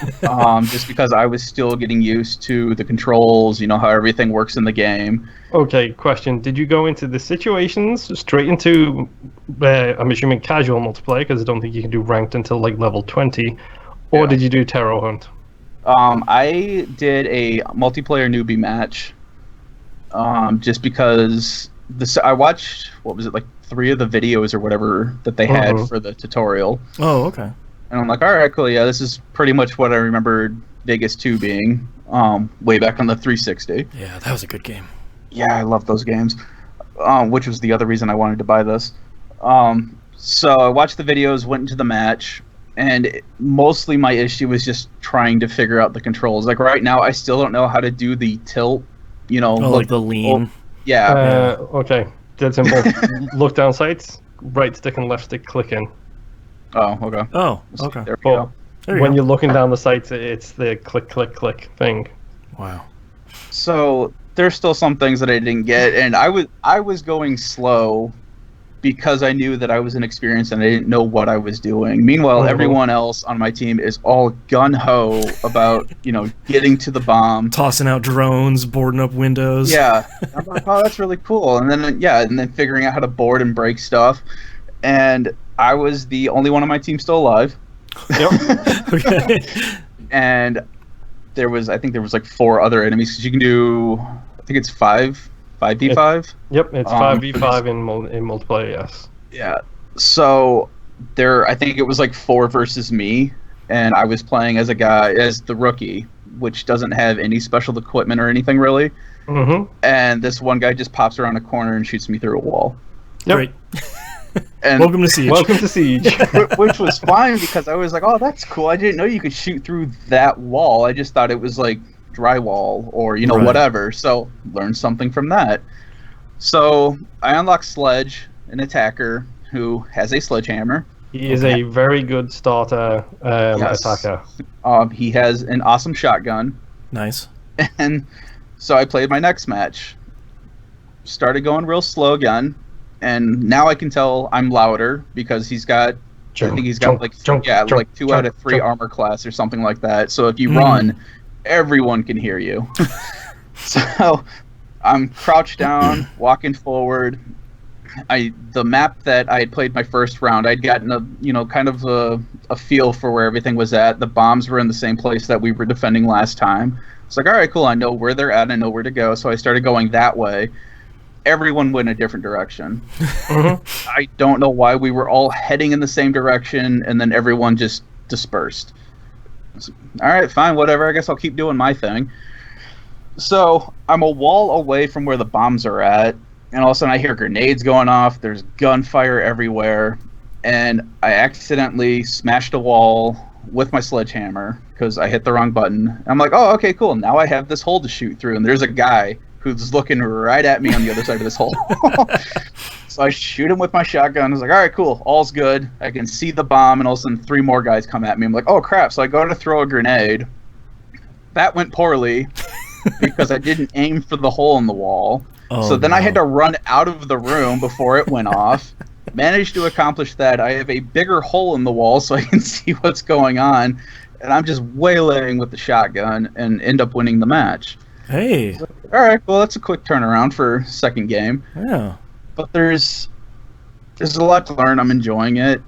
Just because I was still getting used to the controls, how everything works in the game. Okay, question. Did you go into the situations straight into, I'm assuming casual multiplayer, because I don't think you can do ranked until like level 20, or did you do Terror Hunt? I did a multiplayer newbie match, just because I watched, what was it, like 3 of the videos or whatever that they had for the tutorial. Oh, okay. And I'm like, all right, cool, yeah, this is pretty much what I remembered Vegas 2 being, way back on the 360. Yeah, that was a good game. Yeah, I love those games, which was the other reason I wanted to buy this. So I watched the videos, went into the match, and mostly my issue was just trying to figure out the controls. Like right now, I still don't know how to do the tilt, like the lean. Yeah. Okay, dead simple. Look down sights, right stick and left stick clicking. Oh, okay. Oh, okay. There we go. When you're looking down the sights, it's the click, click, click thing. Wow. So there's still some things that I didn't get, and I was going slow because I knew that I was inexperienced and I didn't know what I was doing. Meanwhile, everyone else on my team is all gun-ho about, getting to the bomb. Tossing out drones, boarding up windows. Yeah. I'm like, oh, that's really cool. And then figuring out how to board and break stuff. And I was the only one on my team still alive. Yep. Okay. And I think there was like 4 other enemies, because you can do, I think it's 5v5. Yep, it's 5v5 in multiplayer, yes. Yeah. So I think it was like 4 versus me, and I was playing as the rookie, which doesn't have any special equipment or anything really. And this one guy just pops around a corner and shoots me through a wall. Yep. Great. And Welcome to Siege. Which was fine, because I was like, oh, that's cool. I didn't know you could shoot through that wall. I just thought it was like drywall or, whatever. So learned something from that. So I unlocked Sledge, an attacker who has a sledgehammer. He is a very good starter attacker. He has an awesome shotgun. Nice. And so I played my next match. Started going real slow again, and now I can tell I'm louder because he's got. I think he's got like 2 out of 3 armor class or something like that. So if you run, everyone can hear you. So I'm crouched down, walking forward. The map that I had played my first round, I'd gotten a feel for where everything was at. The bombs were in the same place that we were defending last time. It's like, all right, cool. I know where they're at. I know where to go. So I started going that way. Everyone went in a different direction. I don't know why we were all heading in the same direction, and then everyone just dispersed. All right, fine, whatever. I guess I'll keep doing my thing. So I'm a wall away from where the bombs are at, and all of a sudden I hear grenades going off. There's gunfire everywhere, and I accidentally smashed a wall with my sledgehammer because I hit the wrong button. I'm like, oh, okay, cool. Now I have this hole to shoot through, and there's a guy who's looking right at me on the other side of this hole. So I shoot him with my shotgun. I was like, all right, cool. All's good. I can see the bomb, and all of a sudden 3 more guys come at me. I'm like, oh, crap. So I go to throw a grenade. That went poorly because I didn't aim for the hole in the wall. So then I had to run out of the room before it went off. Managed to accomplish that. I have a bigger hole in the wall so I can see what's going on. And I'm just waylaying with the shotgun and end up winning the match. Hey. All right, well, that's a quick turnaround for second game. Yeah. But there's a lot to learn. I'm enjoying it.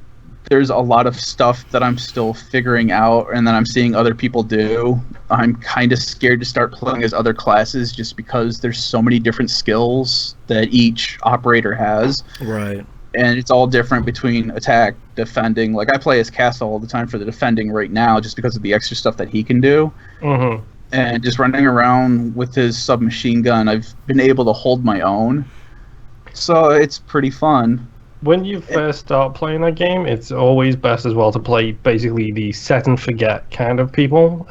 There's a lot of stuff that I'm still figuring out and that I'm seeing other people do. I'm kind of scared to start playing as other classes just because there's so many different skills that each operator has. Right. And it's all different between attack, defending. Like, I play as Castle all the time for the defending right now just because of the extra stuff that he can do. And just running around with his submachine gun, I've been able to hold my own. So it's pretty fun. When you first start playing that game, it's always best as well to play basically the set and forget kind of people.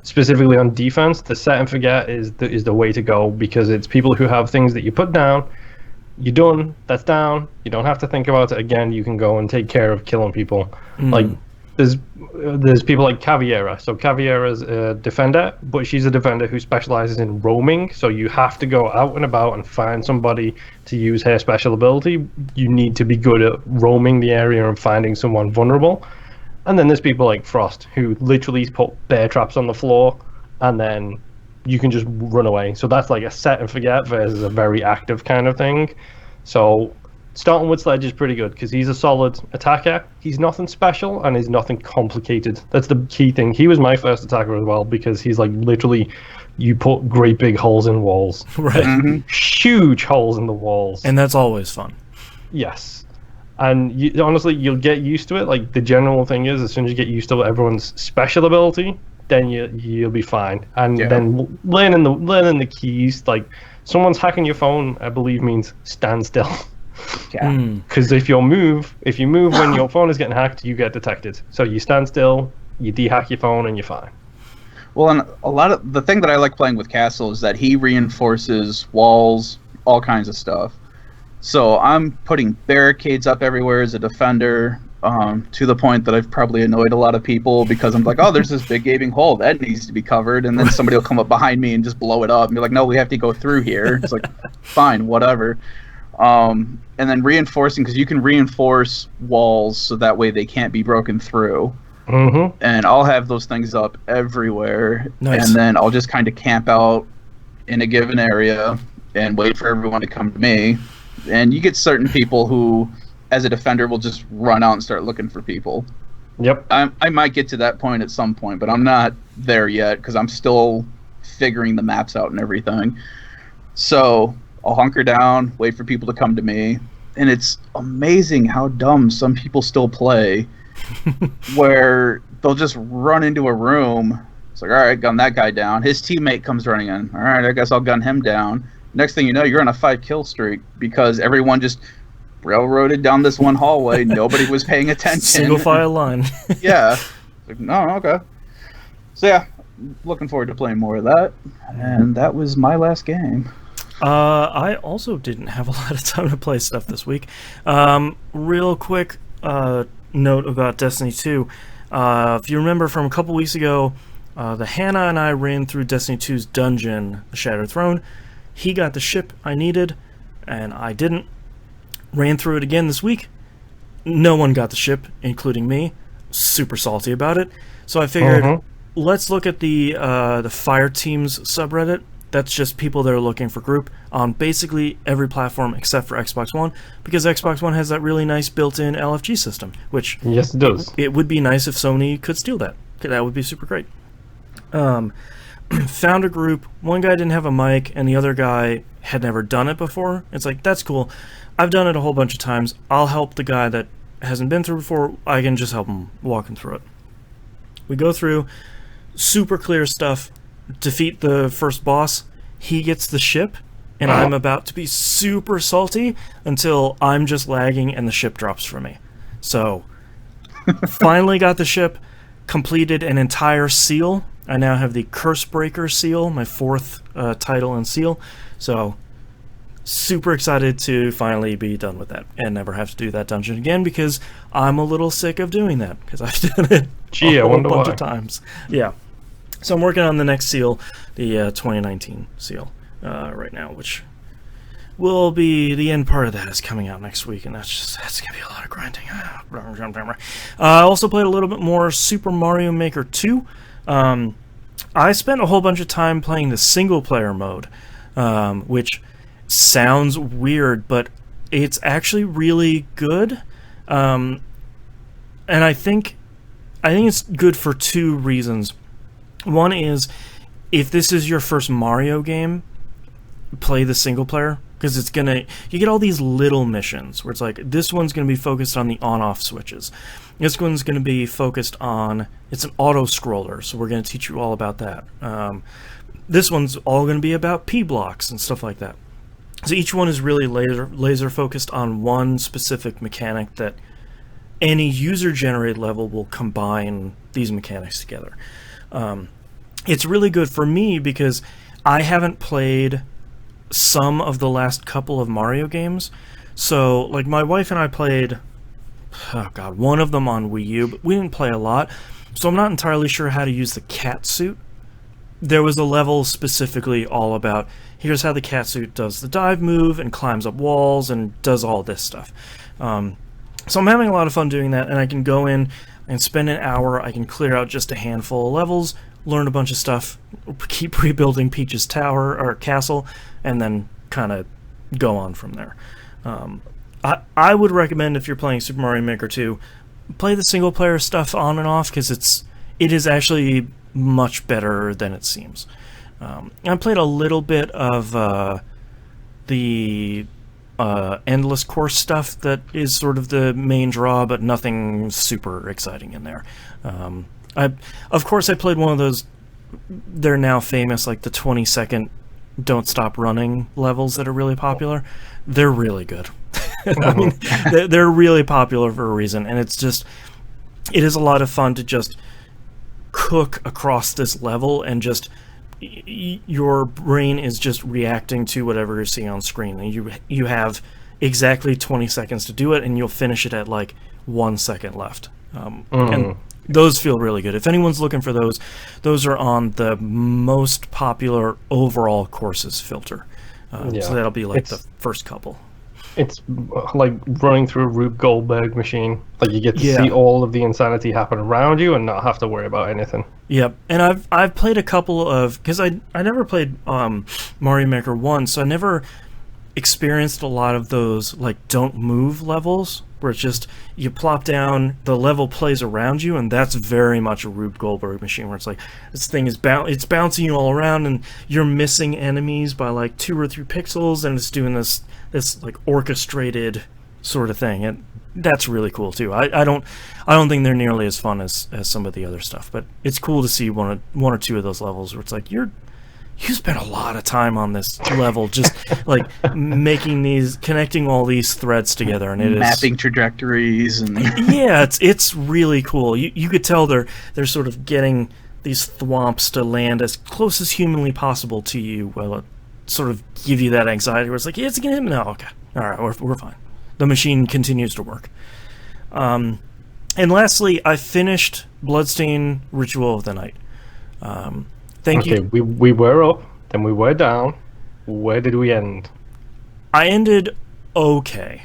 Specifically on defense, the set and forget is the way to go because it's people who have things that you put down, you're done, that's down, you don't have to think about it again, you can go and take care of killing people. Like, there's people like Caviera. So Caviera's a defender, but she's a defender who specializes in roaming. So you have to go out and about and find somebody to use her special ability. You need to be good at roaming the area and finding someone vulnerable. And then there's people like Frost, who literally put bear traps on the floor, and then you can just run away. So that's like a set and forget versus a very active kind of thing. So starting with Sledge is pretty good because he's a solid attacker. He's nothing special and he's nothing complicated. That's the key thing. He was my first attacker as well because he's like literally, you put great big holes in walls. Right. Huge holes in the walls. And that's always fun. Yes. And honestly, you'll get used to it. Like, the general thing is, as soon as you get used to everyone's special ability, then you'll be fine. And then learning the keys, like, someone's hacking your phone, I believe means stand still. Because if you move when your phone is getting hacked, you get detected. So you stand still, you de-hack your phone, and you're fine. Well, and a lot of the thing that I like playing with Castle is that he reinforces walls, all kinds of stuff. So I'm putting barricades up everywhere as a defender, to the point that I've probably annoyed a lot of people because I'm like, oh, there's this big gaping hole that needs to be covered, and then somebody will come up behind me and just blow it up and be like, no, we have to go through here. It's like, fine, whatever. And then reinforcing, because you can reinforce walls so that way they can't be broken through. And I'll have those things up everywhere. Nice. And then I'll just kind of camp out in a given area and wait for everyone to come to me. And you get certain people who, as a defender, will just run out and start looking for people. Yep. I might get to that point at some point, but I'm not there yet because I'm still figuring the maps out and everything. So I'll hunker down, wait for people to come to me, and it's amazing how dumb some people still play, where they'll just run into a room. It's like, all right, gun that guy down. His teammate comes running in. All right, I guess I'll gun him down. Next thing you know, you're on a 5-kill streak because everyone just railroaded down this one hallway. Nobody was paying attention. Single file line. Yeah. Like, no, okay. So yeah, looking forward to playing more of that. And that was my last game. I also didn't have a lot of time to play stuff this week. Real quick, note about Destiny 2. If you remember from a couple weeks ago, the Hannah and I ran through Destiny 2's dungeon, the Shattered Throne. He got the ship I needed, and I didn't. Ran through it again this week. No one got the ship, including me. Super salty about it. So I figured, let's look at the Fire Teams subreddit. That's just people that are looking for group on basically every platform except for Xbox One, because Xbox One has that really nice built-in LFG system, which yes, it does. It would be nice if Sony could steal that. That would be super great. Found a group. One guy didn't have a mic, and the other guy had never done it before. It's like, that's cool. I've done it a whole bunch of times. I'll help the guy that hasn't been through before. I can just help him walk him through it. We go through super clear stuff. Defeat the first boss. He gets the ship, and I'm about to be super salty until I'm just lagging and the ship drops for me. So, finally got the ship, completed an entire seal. I now have the Cursebreaker seal, my 4th title and seal. So, super excited to finally be done with that and never have to do that dungeon again, because I'm a little sick of doing that, because I've done it a whole bunch of times. Yeah. So I'm working on the next seal, the 2019 seal, right now, which will be the end part of that is coming out next week, and that's going to be a lot of grinding. I also played a little bit more Super Mario Maker 2. I spent a whole bunch of time playing the single-player mode, which sounds weird, but it's actually really good. And I think it's good for 2 reasons. One is, if this is your first Mario game, play the single player, because you get all these little missions where it's like, this one's going to be focused on the on-off switches. This one's going to be focused on, it's an auto-scroller, so we're going to teach you all about that. This one's all going to be about P-blocks and stuff like that. So each one is really laser focused on one specific mechanic that any user-generated level will combine these mechanics together. It's really good for me because I haven't played some of the last couple of Mario games. So, like, my wife and I played, one of them on Wii U, but we didn't play a lot. So I'm not entirely sure how to use the cat suit. There was a level specifically all about, here's how the cat suit does the dive move and climbs up walls and does all this stuff. So I'm having a lot of fun doing that, and I can go in and spend an hour. I can clear out just a handful of levels, learn a bunch of stuff, keep rebuilding Peach's tower or castle, and then kind of go on from there. I would recommend, if you're playing Super Mario Maker 2, play the single player stuff on and off, because it is actually much better than it seems. I played a little bit of the endless course stuff that is sort of the main draw, but nothing super exciting in there. Of course I played one of those, they're now famous, like the 20-second don't stop running levels that are really popular. They're really good. I mean, they're really popular for a reason, and it is a lot of fun to just cook across this level, and just your brain is just reacting to whatever you're seeing on screen. And you have exactly 20 seconds to do it, and you'll finish it at like 1 second left. And those feel really good. If anyone's looking for those are on the most popular overall courses filter. So that'll be like the first couple. It's like running through a Rube Goldberg machine. Like, you get to see all of the insanity happen around you and not have to worry about anything. Yep. And I've played a couple of, because I never played Mario Maker 1, so I never experienced a lot of those like don't move levels, where it's just you plop down, the level plays around you, and that's very much a Rube Goldberg machine, where it's like this thing is it's bouncing you all around, and you're missing enemies by like 2 or 3 pixels, and it's doing this like orchestrated sort of thing, and that's really cool too. I don't think they're nearly as fun as some of the other stuff, but it's cool to see one or two of those levels where it's like you spent a lot of time on this level, just like connecting all these threads together, and mapping trajectories, and yeah, it's really cool. You could tell they're sort of getting these thwomps to land as close as humanly possible to you, while it sort of give you that anxiety where it's like, yeah, it's gonna hit me now. Okay, all right, we're fine. The machine continues to work. And lastly, I finished Bloodstained Ritual of the Night. Thank you. Okay, we were up, then we were down. Where did we end? I ended okay.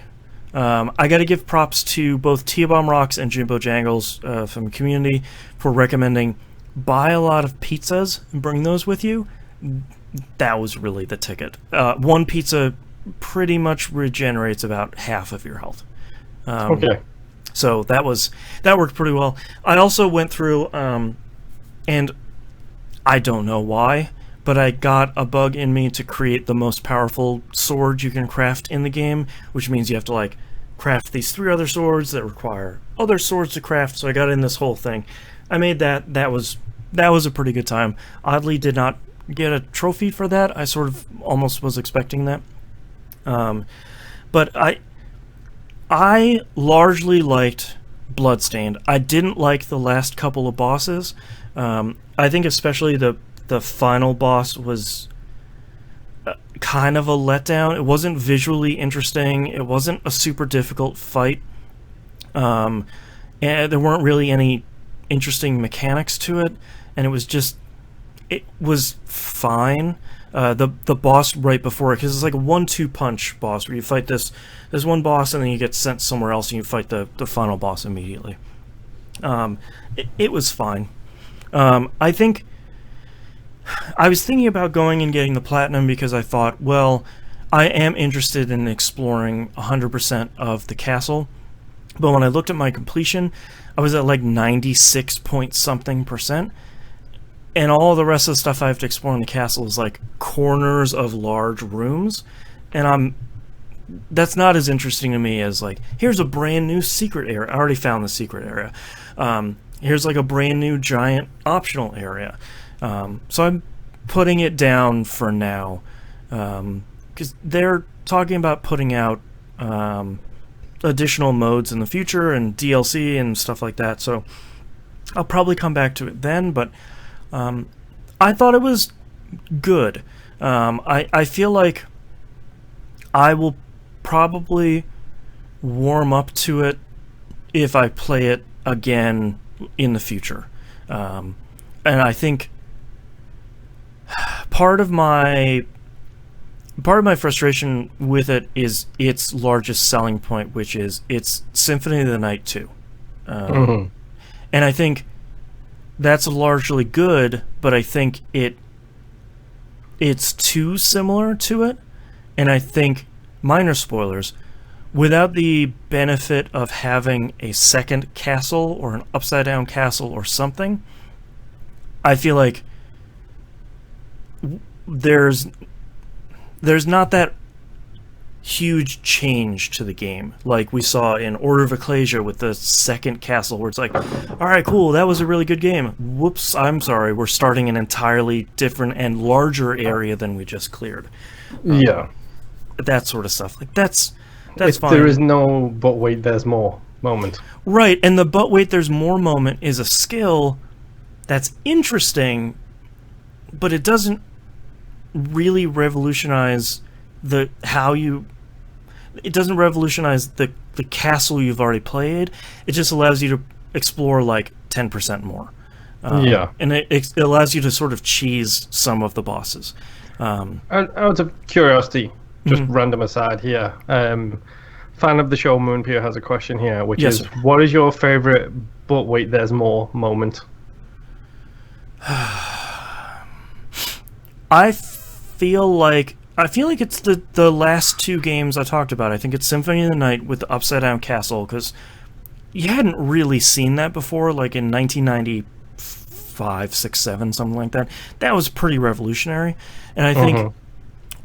I got to give props to both T-Bomb Rocks and Jimbo Jangles from the community for recommending buy a lot of pizzas and bring those with you. That was really the ticket. One pizza pretty much regenerates about half of your health. Okay. So that worked pretty well. I also went through, and I don't know why, but I got a bug in me to create the most powerful sword you can craft in the game, which means you have to like craft these 3 other swords that require other swords to craft. So I got in this whole thing. I made that. That was a pretty good time. Oddly, did not get a trophy for that. I sort of almost was expecting that. But I largely liked Bloodstained. I didn't like the last couple of bosses. I think especially the final boss was kind of a letdown. It wasn't visually interesting. It wasn't a super difficult fight. And there weren't really any interesting mechanics to it. And it was fine. The boss right before it, because it's like a 1-2 punch boss where you fight this one boss and then you get sent somewhere else and you fight the final boss immediately. It was fine. I think I was thinking about going and getting the platinum because I thought, well, I am interested in exploring 100% of the castle. But when I looked at my completion, I was at like 96 point something percent. And all the rest of the stuff I have to explore in the castle is like corners of large rooms. And that's not as interesting to me as like, here's a brand new secret area. I already found the secret area. Here's like a brand new giant optional area. So I'm putting it down for now. Because they're talking about putting out additional modes in the future and DLC and stuff like that. So I'll probably come back to it then, but I thought it was good. I feel like I will probably warm up to it if I play it again in the future. And I think part of my frustration with it is its largest selling point, which is it's Symphony of the Night 2. And I think that's largely good, but I think it's too similar to it. And I think, minor spoilers, without the benefit of having a second castle or an upside down castle or something, I feel like there's not that huge change to the game like we saw in Order of Ecclesia with the second castle, where it's like, all right, cool, that was a really good game. Whoops, I'm sorry, we're starting an entirely different and larger area than we just cleared. Yeah. That sort of stuff. Like that's fine. There is no but wait, there's more moment. Right, and the but wait, there's more moment is a skill that's interesting, but it doesn't really revolutionize it doesn't revolutionize the castle you've already played. It just allows you to explore like 10% more. And it allows you to sort of cheese some of the bosses. Out of curiosity, just random aside here, fan of the show Moonpier has a question here, which is, what is your favorite but wait, there's more moment? I feel like it's the last 2 games I talked about. I think it's Symphony of the Night with the upside down castle, because you hadn't really seen that before, like in 1995, 6, 7, something like that. That was pretty revolutionary. And I think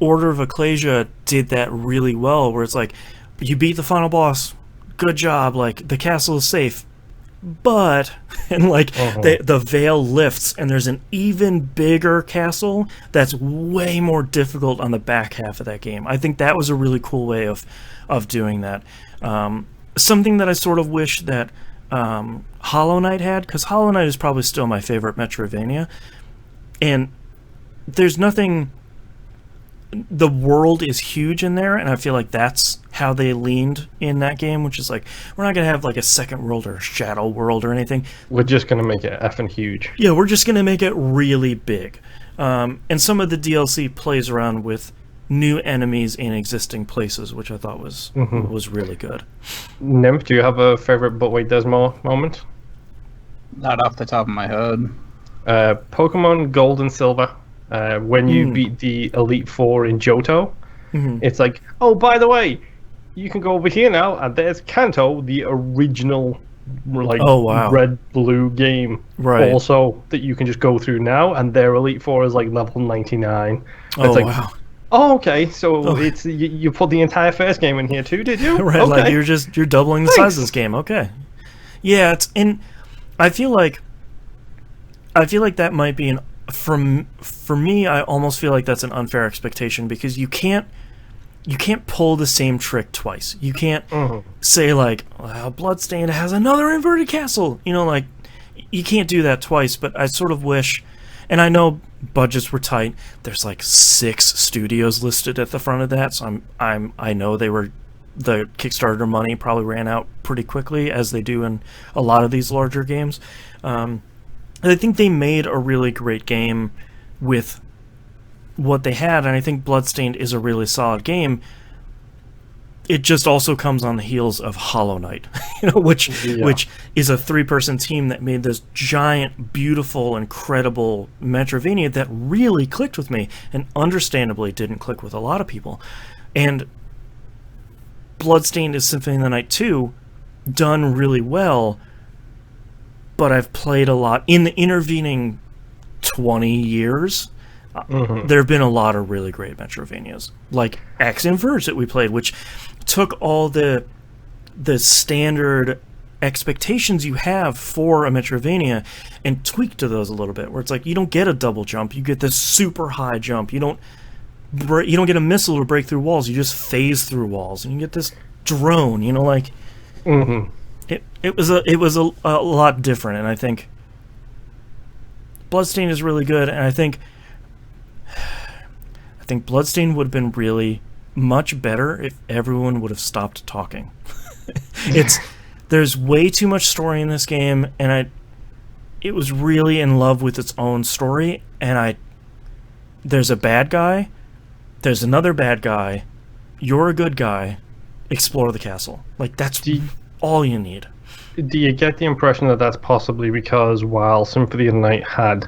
Order of Ecclesia did that really well, where it's like, you beat the final boss, good job, like the castle is safe. But, and like, the veil lifts, and there's an even bigger castle that's way more difficult on the back half of that game. I think that was a really cool way of doing that. Something that I sort of wish that Hollow Knight had, because Hollow Knight is probably still my favorite Metroidvania, and there's nothing the world is huge in there, and I feel like that's how they leaned in that game, which is like, we're not going to have like a second world or a shadow world or anything. We're just going to make it effing huge. Yeah, we're just going to make it really big. And some of the DLC plays around with new enemies in existing places, which I thought was really good. Nymph, do you have a favorite but wait, there's more moment? Not off the top of my head. Pokemon Gold and Silver. When you beat the Elite Four in Johto, it's like, oh, by the way, you can go over here now, and there's Kanto, the original red-blue game, also, that you can just go through now, and their Elite Four is like level 99. Wow. Oh, okay, so it's you put the entire first game in here too, did you? Right, okay. Like you're doubling the size of this game, okay. Yeah, I feel like that might be for me, I almost feel like that's an unfair expectation, because you can't pull the same trick twice. You can't say like, well, Bloodstained has another inverted castle. You know, like, you can't do that twice. But I sort of wish, and I know budgets were tight. There's like 6 studios listed at the front of that, so I know the Kickstarter money probably ran out pretty quickly, as they do in a lot of these larger games. I think they made a really great game with what they had, and I think Bloodstained is a really solid game. It just also comes on the heels of Hollow Knight, which is a 3-person team that made this giant, beautiful, incredible Metroidvania that really clicked with me, and understandably didn't click with a lot of people. And Bloodstained is Symphony of the Night 2, done really well, but I've played a lot in the intervening 20 years. There have been a lot of really great Metroidvanias, like Axe and Verge that we played, which took all the standard expectations you have for a Metroidvania and tweaked to those a little bit, where it's like, you don't get a double jump, you get this super high jump, you don't get a missile to break through walls, you just phase through walls, and you get this drone, like... It was a lot different, and I think Bloodstained is really good, and I think Bloodstained would have been really much better if everyone would have stopped talking. There's way too much story in this game, and it was really in love with its own story, and there's a bad guy, there's another bad guy, you're a good guy, explore the castle. Like, that's all you need. Do you get the impression that that's possibly because while Symphony of the Night had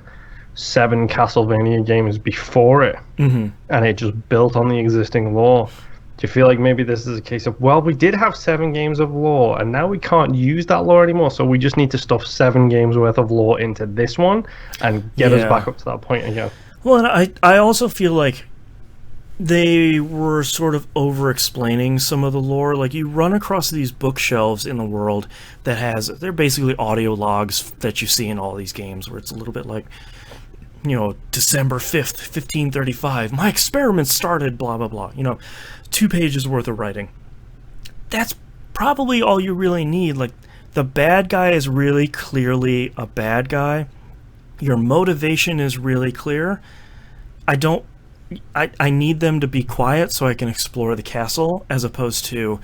7 Castlevania games before it, and it just built on the existing lore, do you feel like maybe this is a case of, well, we did have 7 games of lore, and now we can't use that lore anymore, so we just need to stuff 7 games worth of lore into this one and get us back up to that point again? Well, and I also feel like they were sort of over-explaining some of the lore. Like, you run across these bookshelves in the world they're basically audio logs that you see in all these games, where it's a little bit like, December 5th, 1535, my experiment started, blah, blah, blah. 2 pages worth of writing. That's probably all you really need. Like, the bad guy is really clearly a bad guy. Your motivation is really clear. I need them to be quiet so I can explore the castle, as opposed to,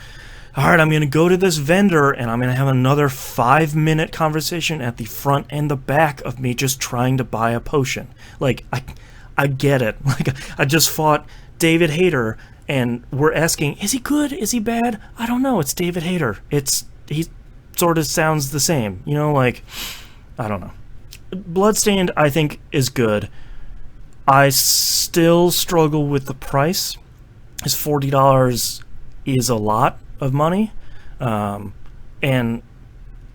all right, I'm going to go to this vendor and I'm going to have another 5-minute conversation at the front and the back of me just trying to buy a potion. Like, I get it. Like, I just fought David Hayter, and we're asking, is he good? Is he bad? I don't know. It's David Hayter. He sort of sounds the same. I don't know. Bloodstained, I think, is good. I still struggle with the price. Because $40 is a lot of money. And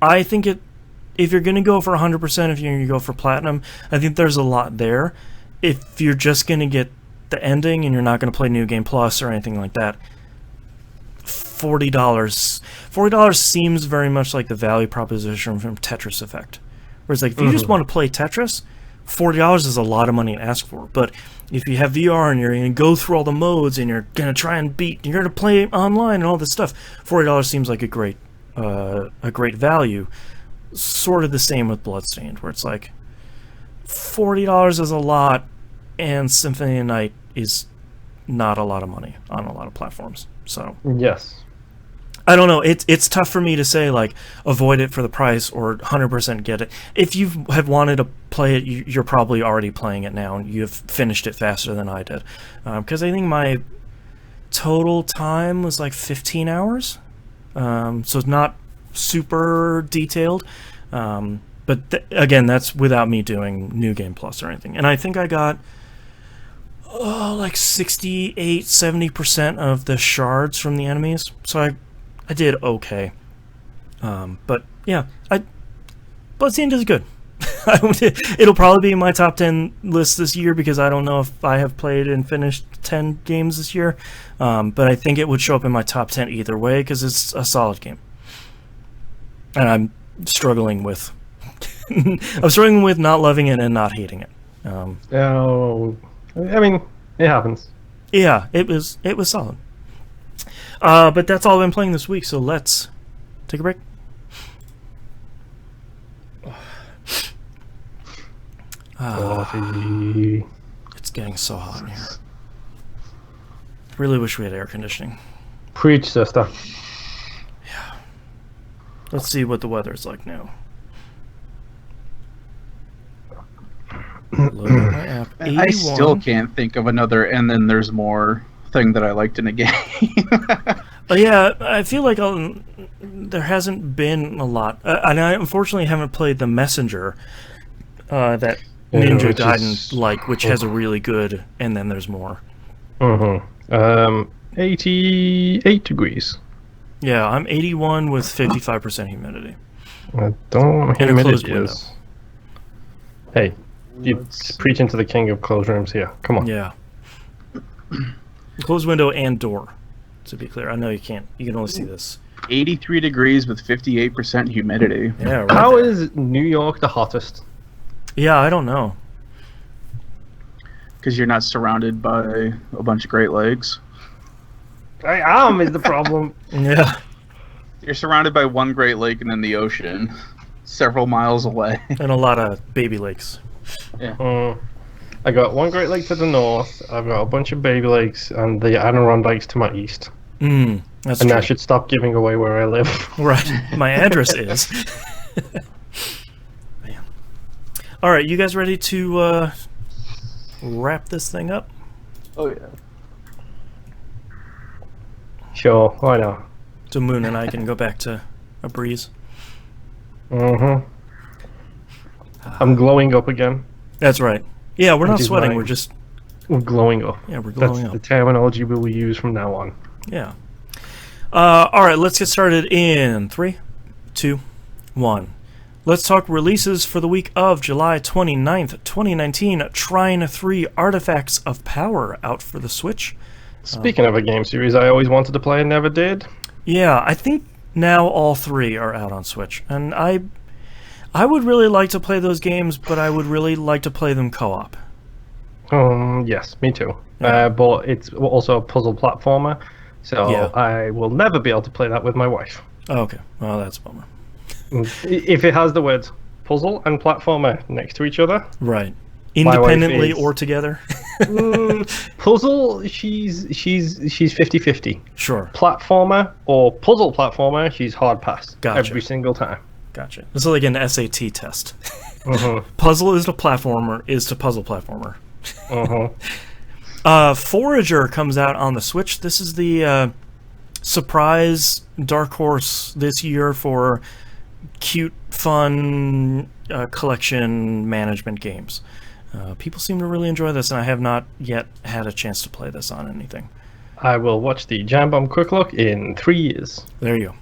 I think if you're going to go for 100%, if you're going to go for Platinum, I think there's a lot there. If you're just going to get the ending and you're not going to play New Game Plus or anything like that, $40 seems very much like the value proposition from Tetris Effect. Whereas, like, if you just want to play Tetris, $40 is a lot of money to ask for. But if you have VR and you're going to go through all the modes and you're going to try and you're going to play online and all this stuff, $40 seems like a great value. Sort of the same with Bloodstained, where it's like $40 is a lot, and Symphony of the Night is not a lot of money on a lot of platforms. So yes. I don't know. It's tough for me to say, like, avoid it for the price or 100% get it. If you have wanted to play it, you're probably already playing it now, and you've finished it faster than I did. Because I think my total time was like 15 hours. So it's not super detailed. But again, that's without me doing New Game Plus or anything. And I think I got like 68, 70% of the shards from the enemies. So I did okay. But yeah, Bloodstained is good. It'll probably be in my top 10 list this year because I don't know if I have played and finished 10 games this year. But I think it would show up in my top 10 either way because it's a solid game. And I'm struggling with not loving it and not hating it. I mean, it happens. Yeah, it was solid. But that's all I've been playing this week, so let's take a break. It's getting so hot in here. Really wish we had air conditioning. Preach, sister. Yeah. Let's see what the weather's like now. Load up my app. 81. I still can't think of another and then there's more thing that I liked in a game. Yeah, I feel like there hasn't been a lot. And I unfortunately haven't played The Messenger, that Ninja Gaiden which has a really good, and then there's more. 88 degrees. Yeah, I'm 81 with 55% humidity. I don't know what In a closed humidity window. is. Hey, you're preaching to the king of closed rooms here. Come on. Yeah. Closed window and door, to be clear. I know you can only see this. 83 degrees with 58% humidity. Yeah, right. How there. is New York the hottest? Yeah, I don't know. Because you're not surrounded by a bunch of Great Lakes. I am is the problem. Yeah. You're surrounded by one Great Lake and then the ocean, several miles away. And a lot of baby lakes. Yeah. I got one Great Lake to the north. I've got a bunch of baby lakes and the Adirondacks to my east. That's and true. I should stop giving away where I live. Right. My address is. Man. All right, you guys ready to wrap this thing up? Oh, yeah. Sure, why not? So Moon and I can go back to a breeze. I'm glowing up again. That's right. Yeah, we're not Which is sweating. mine. We're just... We're glowing up. Yeah, we're glowing That's up. the terminology we will use from now on. Yeah. All right, let's get started in 3, 2, 1. Let's talk releases for the week of July 29th, 2019. Trine 3 Artifacts of Power out for the Switch. Speaking of a game series I always wanted to play and never did. Yeah, I think now all 3 are out on Switch. And I would really like to play those games, but I would really like to play them co-op. Yes, me too. Yeah. But it's also a puzzle platformer, so Yeah. I will never be able to play that with my wife. Oh, okay. Well, that's a bummer. If it has the words puzzle and platformer next to each other. Right. Independently is- or together? Puzzle, she's 50-50. Sure. Platformer or puzzle platformer, she's hard pass. Gotcha. Every single time. Gotcha. It's like an SAT test. Uh-huh. Puzzle is to platformer is to puzzle platformer. Uh-huh. Forager comes out on the Switch. This is the surprise dark horse this year for cute, fun collection management games. People seem to really enjoy this, and I have not yet had a chance to play this on anything. I will watch the Jam Bomb Quick Look in 3 years. There you go.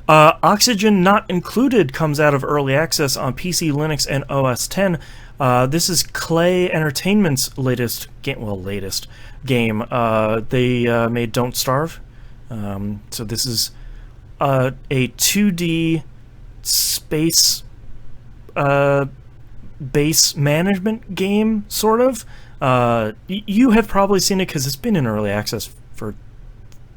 Oxygen Not Included comes out of early access on PC, Linux, and OS X. This is Clay Entertainment's latest game. Well, latest game. They made Don't Starve. So this is a 2D space base management game, sort of. You have probably seen it because it's been in early access for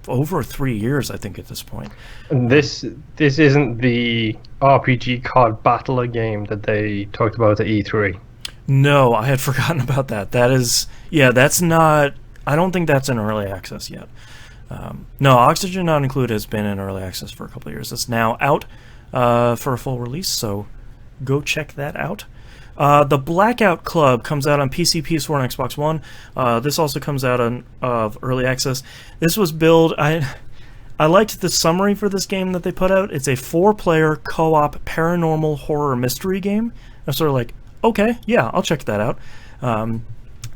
over 3 years, I think, at this point. This isn't the RPG card battler game that they talked about at E3. No, I had forgotten about that. That is, yeah, that's not. I don't think that's in early access yet. No, Oxygen Not Included has been in early access for a couple of years. It's now out for a full release, so go check that out. The Blackout Club comes out on PC, PS4, and Xbox One. This also comes out on early access. This was billed... I liked the summary for this game that they put out. It's a 4-player co-op paranormal horror mystery game. I'm sort of like, okay, yeah, I'll check that out.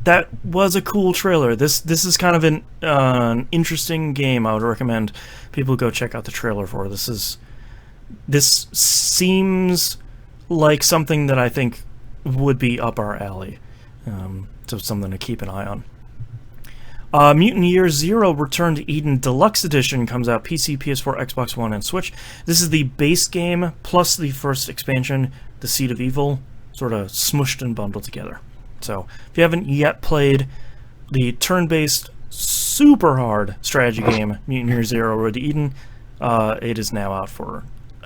That was a cool trailer. This is kind of an interesting game. I would recommend people go check out the trailer for. This seems like something that I think would be up our alley. So something to keep an eye on. Mutant Year Zero Return to Eden Deluxe Edition comes out PC, PS4, Xbox One, and Switch. This is the base game plus the first expansion, The Seed of Evil, sort of smushed and bundled together. So if you haven't yet played the turn-based, super hard strategy game, Mutant Year Zero Road to Eden, it is now out for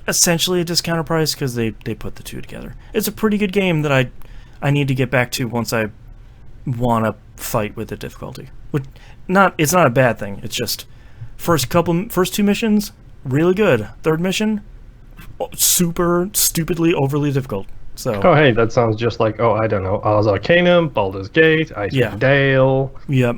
essentially a discounted price because they put the two together. It's a pretty good game that I need to get back to once I want to fight with the difficulty. It's not a bad thing. It's just first two missions really good. Third mission super stupidly overly difficult. So oh hey, that sounds just like I don't know, Ars Arcanum, Baldur's Gate, Icewind Dale. Yep.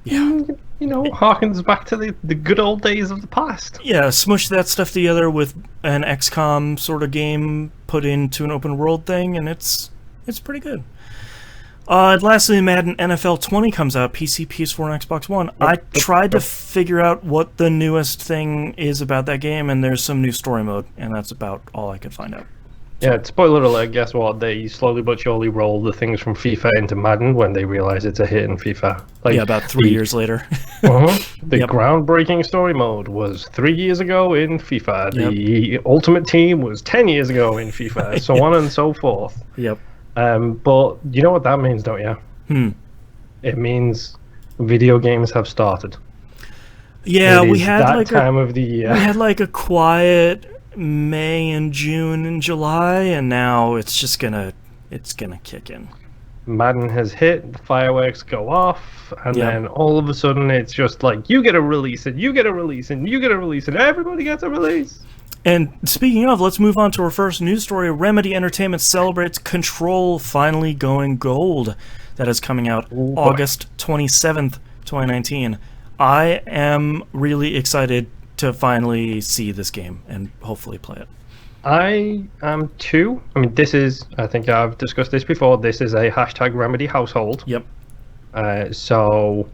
Yeah. Harkens back to the good old days of the past. Yeah, smush that stuff together with an XCOM sort of game put into an open world thing, and it's pretty good. And lastly, Madden NFL 20 comes out, PC, PS4, and Xbox One. I tried to figure out what the newest thing is about that game, and there's some new story mode, and that's about all I could find out. Yeah, spoiler alert, guess what? They slowly but surely roll the things from FIFA into Madden when they realize it's a hit in FIFA. About 3 years later. The groundbreaking story mode was 3 years ago in FIFA. The Ultimate Team was 10 years ago in FIFA, so on and so forth. Yep. But you know what that means, don't you? It means video games have started. Yeah, we had that time of the year. We had a quiet May and June and July, and now it's gonna kick in. Madden has hit, the fireworks go off, and then all of a sudden it's just like you get a release, and you get a release, and you get a release, and everybody gets a release. And speaking of, let's move on to our first news story. Remedy Entertainment celebrates Control finally going gold. That is coming out August 27th, 2019. I am really excited to finally see this game and hopefully play it. I am too. I mean, I think I've discussed this before, this is a hashtag Remedy household. Yep. So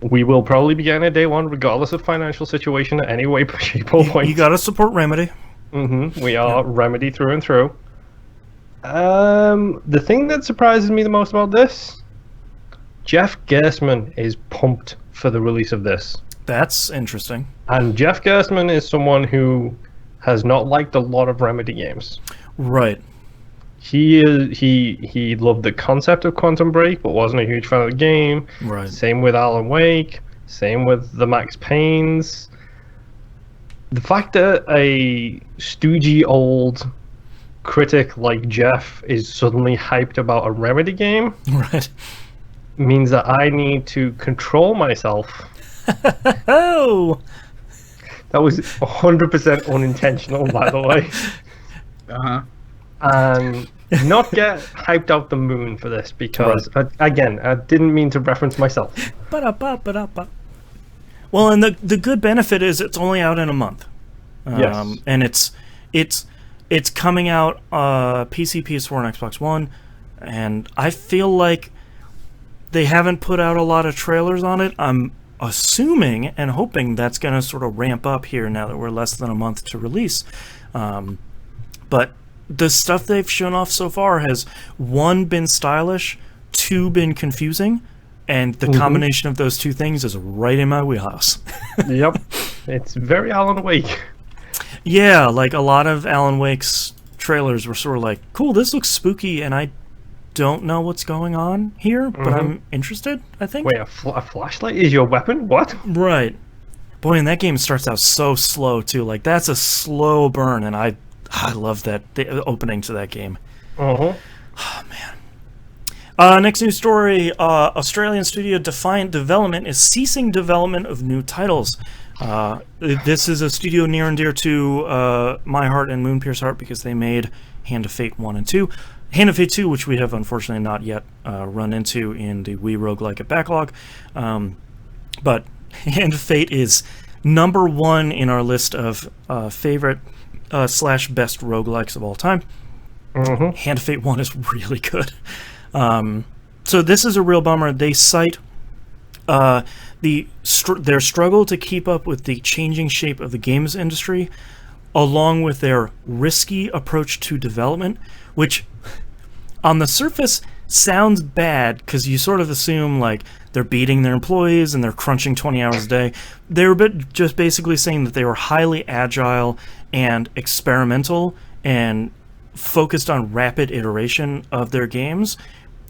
we will probably be getting a day one regardless of financial situation at any way, shape, or point. You gotta support Remedy. We are Remedy through and through. The thing that surprises me the most about this, Jeff Gerstmann is pumped for the release of this. That's interesting. And Jeff Gerstmann is someone who has not liked a lot of Remedy games. Right. He loved the concept of Quantum Break, but wasn't a huge fan of the game. Right. Same with Alan Wake. Same with the Max Paynes. The fact that a stoogey old critic like Jeff is suddenly hyped about a Remedy game, right, means that I need to control myself. Oh, that was 100% unintentional, by the way. And not get hyped out the moon for this because, again, I didn't mean to reference myself. Well, and the good benefit is it's only out in a month. Yes. And it's coming out PC, PS4, and Xbox One, and I feel like they haven't put out a lot of trailers on it. I'm assuming and hoping that's going to sort of ramp up here now that we're less than a month to release. But the stuff they've shown off so far has, one, been stylish, two, been confusing, and the combination of those two things is right in my wheelhouse. Yep. It's very Alan Wake. Yeah, like a lot of Alan Wake's trailers were sort of like, cool, this looks spooky, and I don't know what's going on here, but I'm interested, I think. Wait, a flashlight is your weapon? What? Right. Boy, and that game starts out so slow, too. Like, that's a slow burn, and I love that, the opening to that game. Oh, man. Next news story, Australian studio Defiant Development is ceasing development of new titles. This is a studio near and dear to my heart and Moonpier's heart because they made Hand of Fate 1 and 2. Hand of Fate 2, which we have unfortunately not yet run into in the Wii Roguelike backlog. But Hand of Fate is number 1 in our list of favorite / best roguelikes of all time. Mm-hmm. Hand of Fate 1 is really good. So this is a real bummer. They cite their struggle to keep up with the changing shape of the games industry, along with their risky approach to development, which on the surface sounds bad because you sort of assume like they're beating their employees and they're crunching 20 hours a day. They were just basically saying that they were highly agile and experimental and focused on rapid iteration of their games,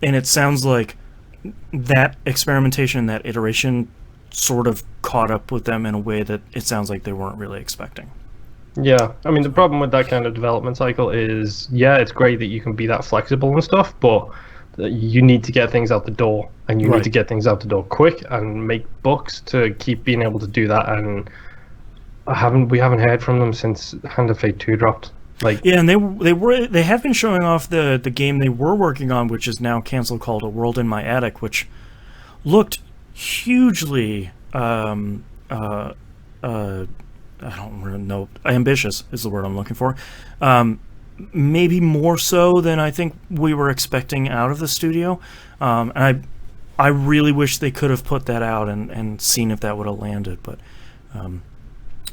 and it sounds like that experimentation, that iteration sort of caught up with them in a way that it sounds like they weren't really expecting. Yeah, I mean, the problem with that kind of development cycle is, yeah, it's great that you can be that flexible and stuff, but you need to get things out the door, and you need to get things out the door quick and make books to keep being able to do that. And we haven't heard from them since Hand of Fate 2 dropped. And they have been showing off the game they were working on, which is now canceled, called A World in My Attic, which looked hugely I don't really know. Ambitious is the word I'm looking for. Maybe more so than I think we were expecting out of the studio. And I really wish they could have put that out and seen if that would have landed. But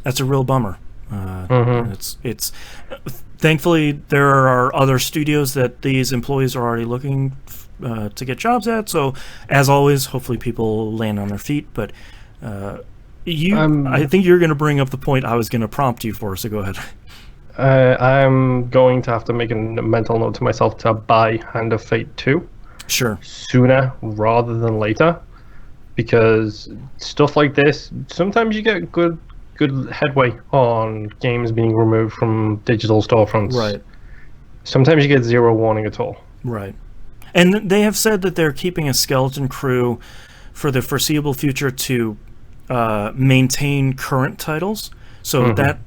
that's a real bummer. It's thankfully there are other studios that these employees are already looking to get jobs at. So as always, hopefully people land on their feet. But I think you're going to bring up the point I was going to prompt you for, so go ahead. I'm going to have to make a mental note to myself to buy Hand of Fate 2 sooner rather than later, because stuff like this, sometimes you get good headway on games being removed from digital storefronts. Right. Sometimes you get zero warning at all. Right. And they have said that they're keeping a skeleton crew for the foreseeable future to maintain current titles, so that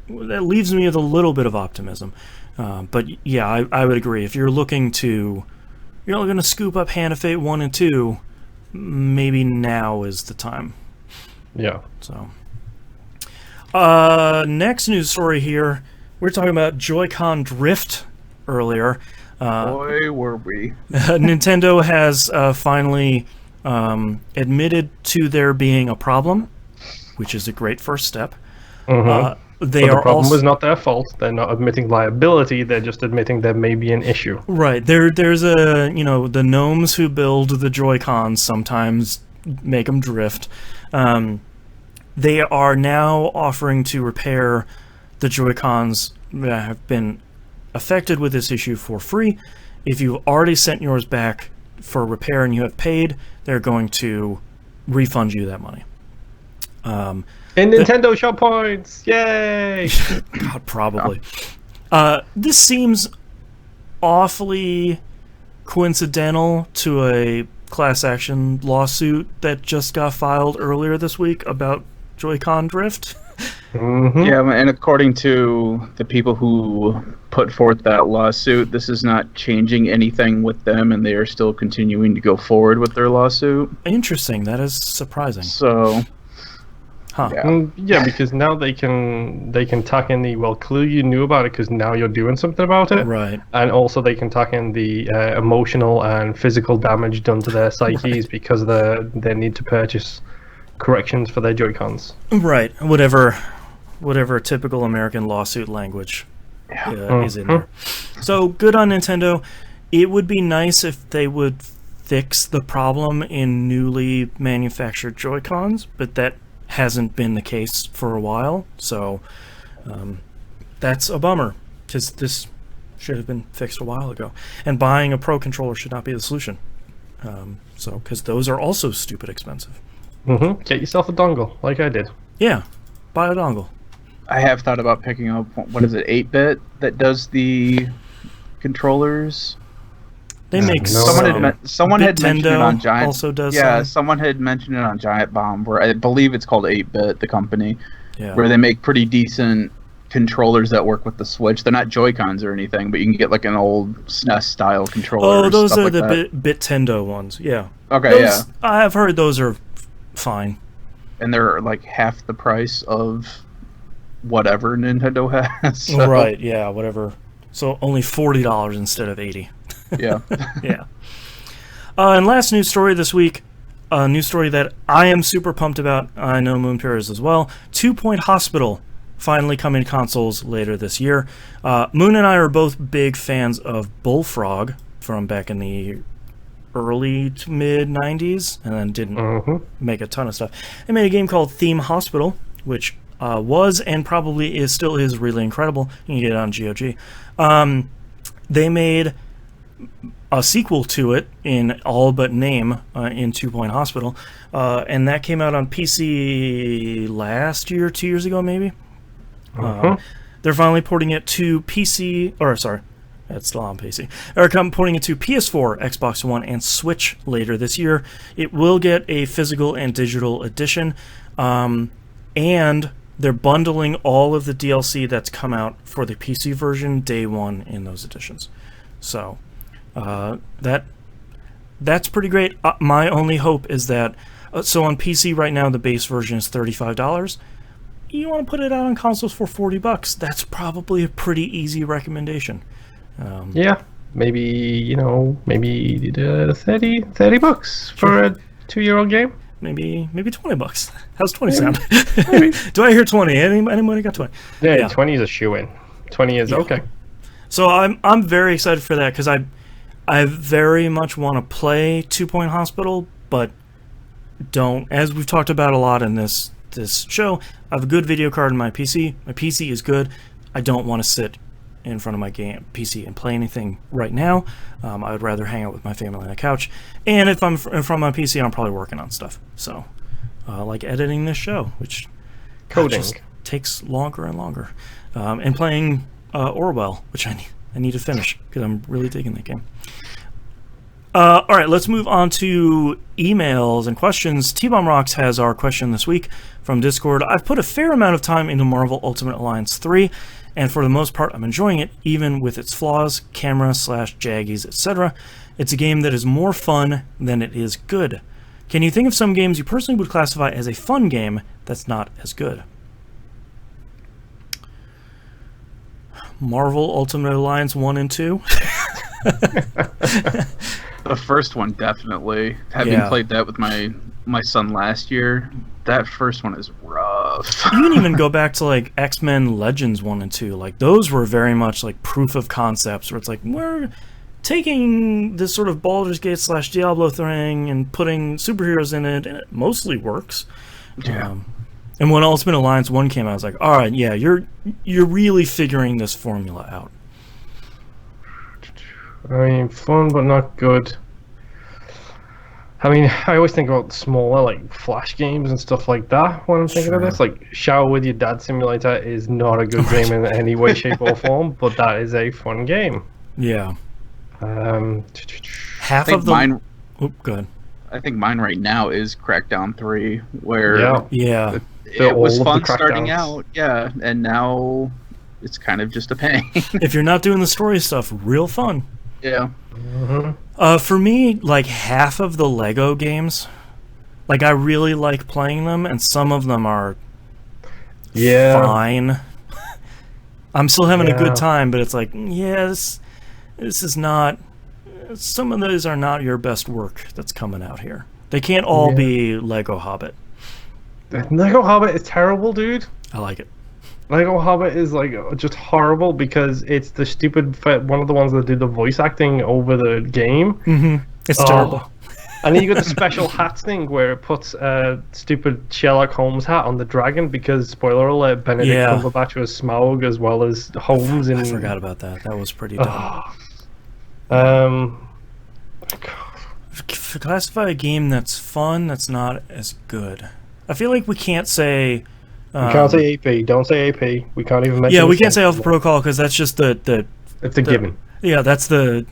leaves me with a little bit of optimism. But yeah, I would agree. If you're looking to scoop up Hand of Fate 1 and 2, maybe now is the time. Yeah. So, next news story here. We're talking about Joy-Con drift earlier. Boy, were we. Nintendo has finally admitted to there being a problem, which is a great first step. The problem was not their fault. They're not admitting liability. They're just admitting there may be an issue. Right. There's the gnomes who build the Joy-Cons sometimes make them drift. They are now offering to repair the Joy-Cons that have been affected with this issue for free. If you've already sent yours back for repair and you have paid, they're going to refund you that money. And Nintendo Shop points! Yay! God, probably. This seems awfully coincidental to a class action lawsuit that just got filed earlier this week about Joy-Con drift. Yeah, and according to the people who put forth that lawsuit, this is not changing anything with them, and they are still continuing to go forward with their lawsuit. Interesting. That is surprising. So, yeah, because now they can tuck in the, well, clearly you knew about it because now you're doing something about it. Right. And also they can tuck in the emotional and physical damage done to their psyches because of their need to purchase corrections for their Joy-Cons. Right. Whatever typical American lawsuit language is in there. So good on Nintendo. It would be nice if they would fix the problem in newly manufactured Joy-Cons, but that hasn't been the case for a while. So that's a bummer, because this should have been fixed a while ago. And buying a Pro controller should not be the solution. Because those are also stupid expensive. Get yourself a dongle, like I did. Yeah, buy a dongle. I have thought about picking up, 8-bit that does the controllers? They make someone had mentioned it on Giant. Also does someone had mentioned it on Giant Bomb, where I believe it's called 8-Bit, the company, where they make pretty decent controllers that work with the Switch. They're not Joy-Cons or anything, but you can get like an old SNES style controller. Oh, those are the Bitendo ones. Yeah. Okay, I've heard those are fine. And they're like half the price of whatever Nintendo has. So. Right, yeah, whatever. So only $40 instead of $80. Yeah. Yeah. And last news story this week, a news story that I am super pumped about. I know Moonpure is as well. 2 Point Hospital finally coming to consoles later this year. Moon and I are both big fans of Bullfrog from back in the early to mid 90s, and then didn't make a ton of stuff. They made a game called Theme Hospital, which was and probably still is really incredible. You can get it on GOG. They made a sequel to it in all but name in 2 Point Hospital, and that came out on PC last year, 2 years ago maybe. They're finally porting it to PC, or sorry, it's still on PC. They're porting it to PS4, Xbox One, and Switch later this year. It will get a physical and digital edition, and they're bundling all of the DLC that's come out for the PC version day one in those editions. So that's pretty great. My only hope is that so on PC right now the base version is $35. You want to put it out on consoles for $40? That's probably a pretty easy recommendation. Maybe 30 bucks for a 2-year-old game. Maybe $20. How's 20 sound? Do I hear 20? Anybody got 20? Yeah, 20 is a shoe-in. 20 is okay. So I'm very excited for that because I very much want to play 2 Point Hospital, but don't. As we've talked about a lot in this show, I have a good video card in my PC. My PC is good. I don't want to sit in front of my PC and play anything right now. I would rather hang out with my family on the couch. And if I'm in front of my PC, I'm probably working on stuff. So, like editing this show, which coding just takes longer and longer, and playing Orwell, which I need to finish because I'm really digging that game. All right, let's move on to emails and questions. T-Bomb Rocks has our question this week from Discord. I've put a fair amount of time into Marvel Ultimate Alliance 3, and for the most part, I'm enjoying it, even with its flaws, camera/jaggies, etc. It's a game that is more fun than it is good. Can you think of some games you personally would classify as a fun game that's not as good? Marvel Ultimate Alliance 1 and 2? The first one, definitely. Having played that with my son last year, that first one is rough. You can even go back to like X-Men Legends 1 and 2. Like those were very much like proof of concepts, where it's like we're taking this sort of Baldur's Gate / Diablo thing and putting superheroes in it, and it mostly works. Yeah. And when Ultimate Alliance 1 came out, I was like, all right, yeah, you're really figuring this formula out. I mean, fun but not good. I mean, I always think about smaller, like, Flash games and stuff like that when I'm thinking of this. Like, Shower with Your Dad Simulator is not a good game in any way, shape, or form, but that is a fun game. Yeah. Half of the... Mine... Oh, go ahead. I think mine right now is Crackdown 3, where it was fun starting out, and now it's kind of just a pain. If you're not doing the story stuff, real fun. Yeah. For me, like half of the Lego games, like I really like playing them, and some of them are fine. I'm still having a good time, but it's like, this is not. Some of those are not your best work that's coming out here. They can't all be Lego Hobbit. Lego Hobbit is terrible, dude. I like it. Lego Hobbit is like just horrible because it's the stupid one of the ones that did the voice acting over the game. It's terrible. And then you got the special hats thing where it puts a stupid Sherlock Holmes hat on the dragon because, spoiler alert, Benedict Cumberbatch was Smaug as well as Holmes. I forgot about that. That was pretty dumb. Classify a game that's fun that's not as good. I feel like we can't say... we can't say AP. Don't say AP. We can't even mention... Yeah, we can't say Alpha Protocol because that's just the... It's a given. Yeah, that's the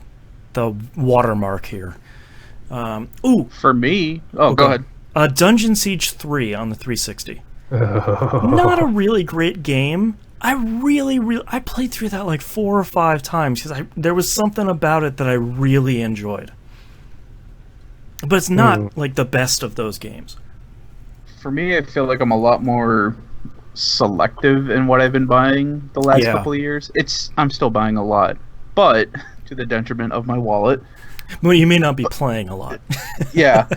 the watermark here. For me, go ahead. Dungeon Siege 3 on the 360. Not a really great game. I played through that like 4 or 5 times because there was something about it that I really enjoyed. But it's not like the best of those games. For me, I feel like I'm a lot more selective in what I've been buying the last couple of years. I'm still buying a lot, but to the detriment of my wallet. Well, you may not be playing a lot. Yeah.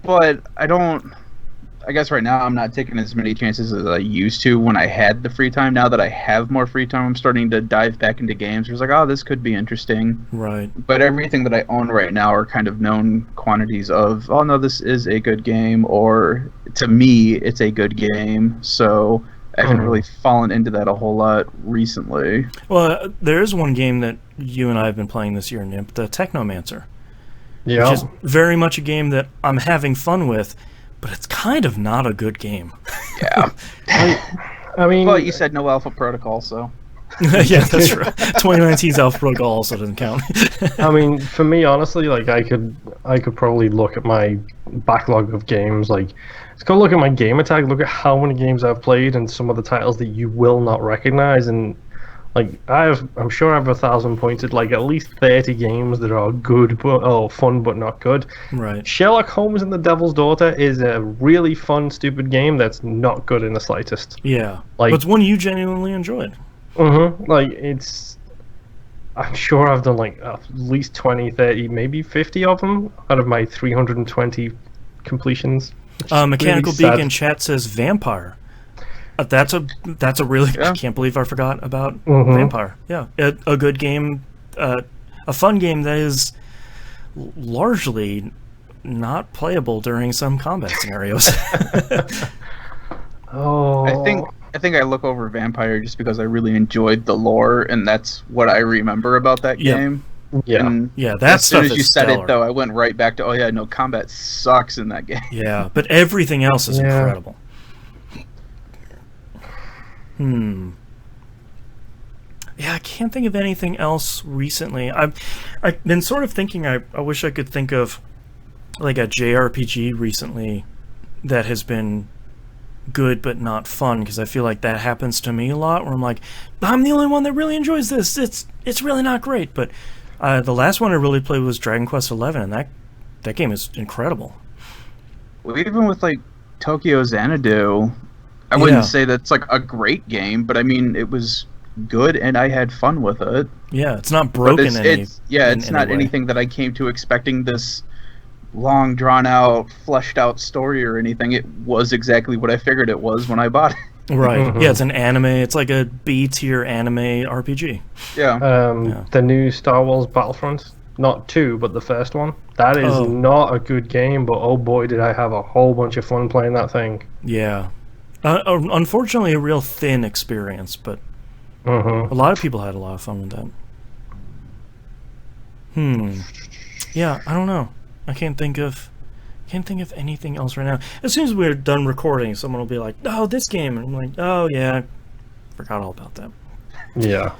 But I guess right now I'm not taking as many chances as I used to when I had the free time. Now that I have more free time, I'm starting to dive back into games. It's like, oh, this could be interesting. Right. But everything that I own right now are kind of known quantities of, oh, no, this is a good game, or to me, it's a good game. So I haven't really fallen into that a whole lot recently. Well, there is one game that you and I have been playing this year, Nimp, the Technomancer. Yeah. Which is very much a game that I'm having fun with, but it's kind of not a good game. Yeah. I mean... Well, you said no Alpha Protocol, so... Yeah, that's right. 2019's Alpha Protocol also doesn't count. I mean, for me, honestly, like I could probably look at my backlog of games. Like, let's go look at my gamer tag. Look at how many games I've played and some of the titles that you will not recognize. And like, I'm sure I have 1,000 pointed like at least 30 games that are good or fun but not good. Right. Sherlock Holmes and the Devil's Daughter is a really fun, stupid game that's not good in the slightest. Yeah, like, but it's one you genuinely enjoyed. Like, I'm sure I've done like at least 20, 30, maybe 50 of them out of my 320 completions. Mechanical really Beacon chat says Vampire. That's a really... I can't believe I forgot about Vampire. Yeah, a good game, a fun game that is largely not playable during some combat scenarios. I think I look over Vampire just because I really enjoyed the lore, and that's what I remember about that game. Yeah, and that as stuff soon as you is said stellar. it, though, I went right back to, combat sucks in that game. Yeah, but everything else is incredible. Yeah, I can't think of anything else recently. I've been sort of thinking, I wish I could think of like a JRPG recently that has been good but not fun, because I feel like that happens to me a lot, where I'm like, I'm the only one that really enjoys this. It's really not great. But the last one I really played was Dragon Quest XI, and that game is incredible. Well, even with like Tokyo Xanadu, I wouldn't say that's like a great game, but I mean, it was good and I had fun with it. Yeah, it's not broken. It's not anything that I came to expecting this long, drawn-out, fleshed-out story or anything. It was exactly what I figured it was when I bought it. Right. Yeah, it's an anime. It's like a B-tier anime RPG. Yeah. The new Star Wars Battlefront, not 2, but the first one. That is not a good game, but oh boy, did I have a whole bunch of fun playing that thing. Yeah. Unfortunately, a real thin experience, but a lot of people had a lot of fun with that. Yeah, I don't know. I can't think of anything else right now. As soon as we're done recording, someone will be like, "Oh, this game," and I'm like, "Oh yeah, I forgot all about that." Yeah.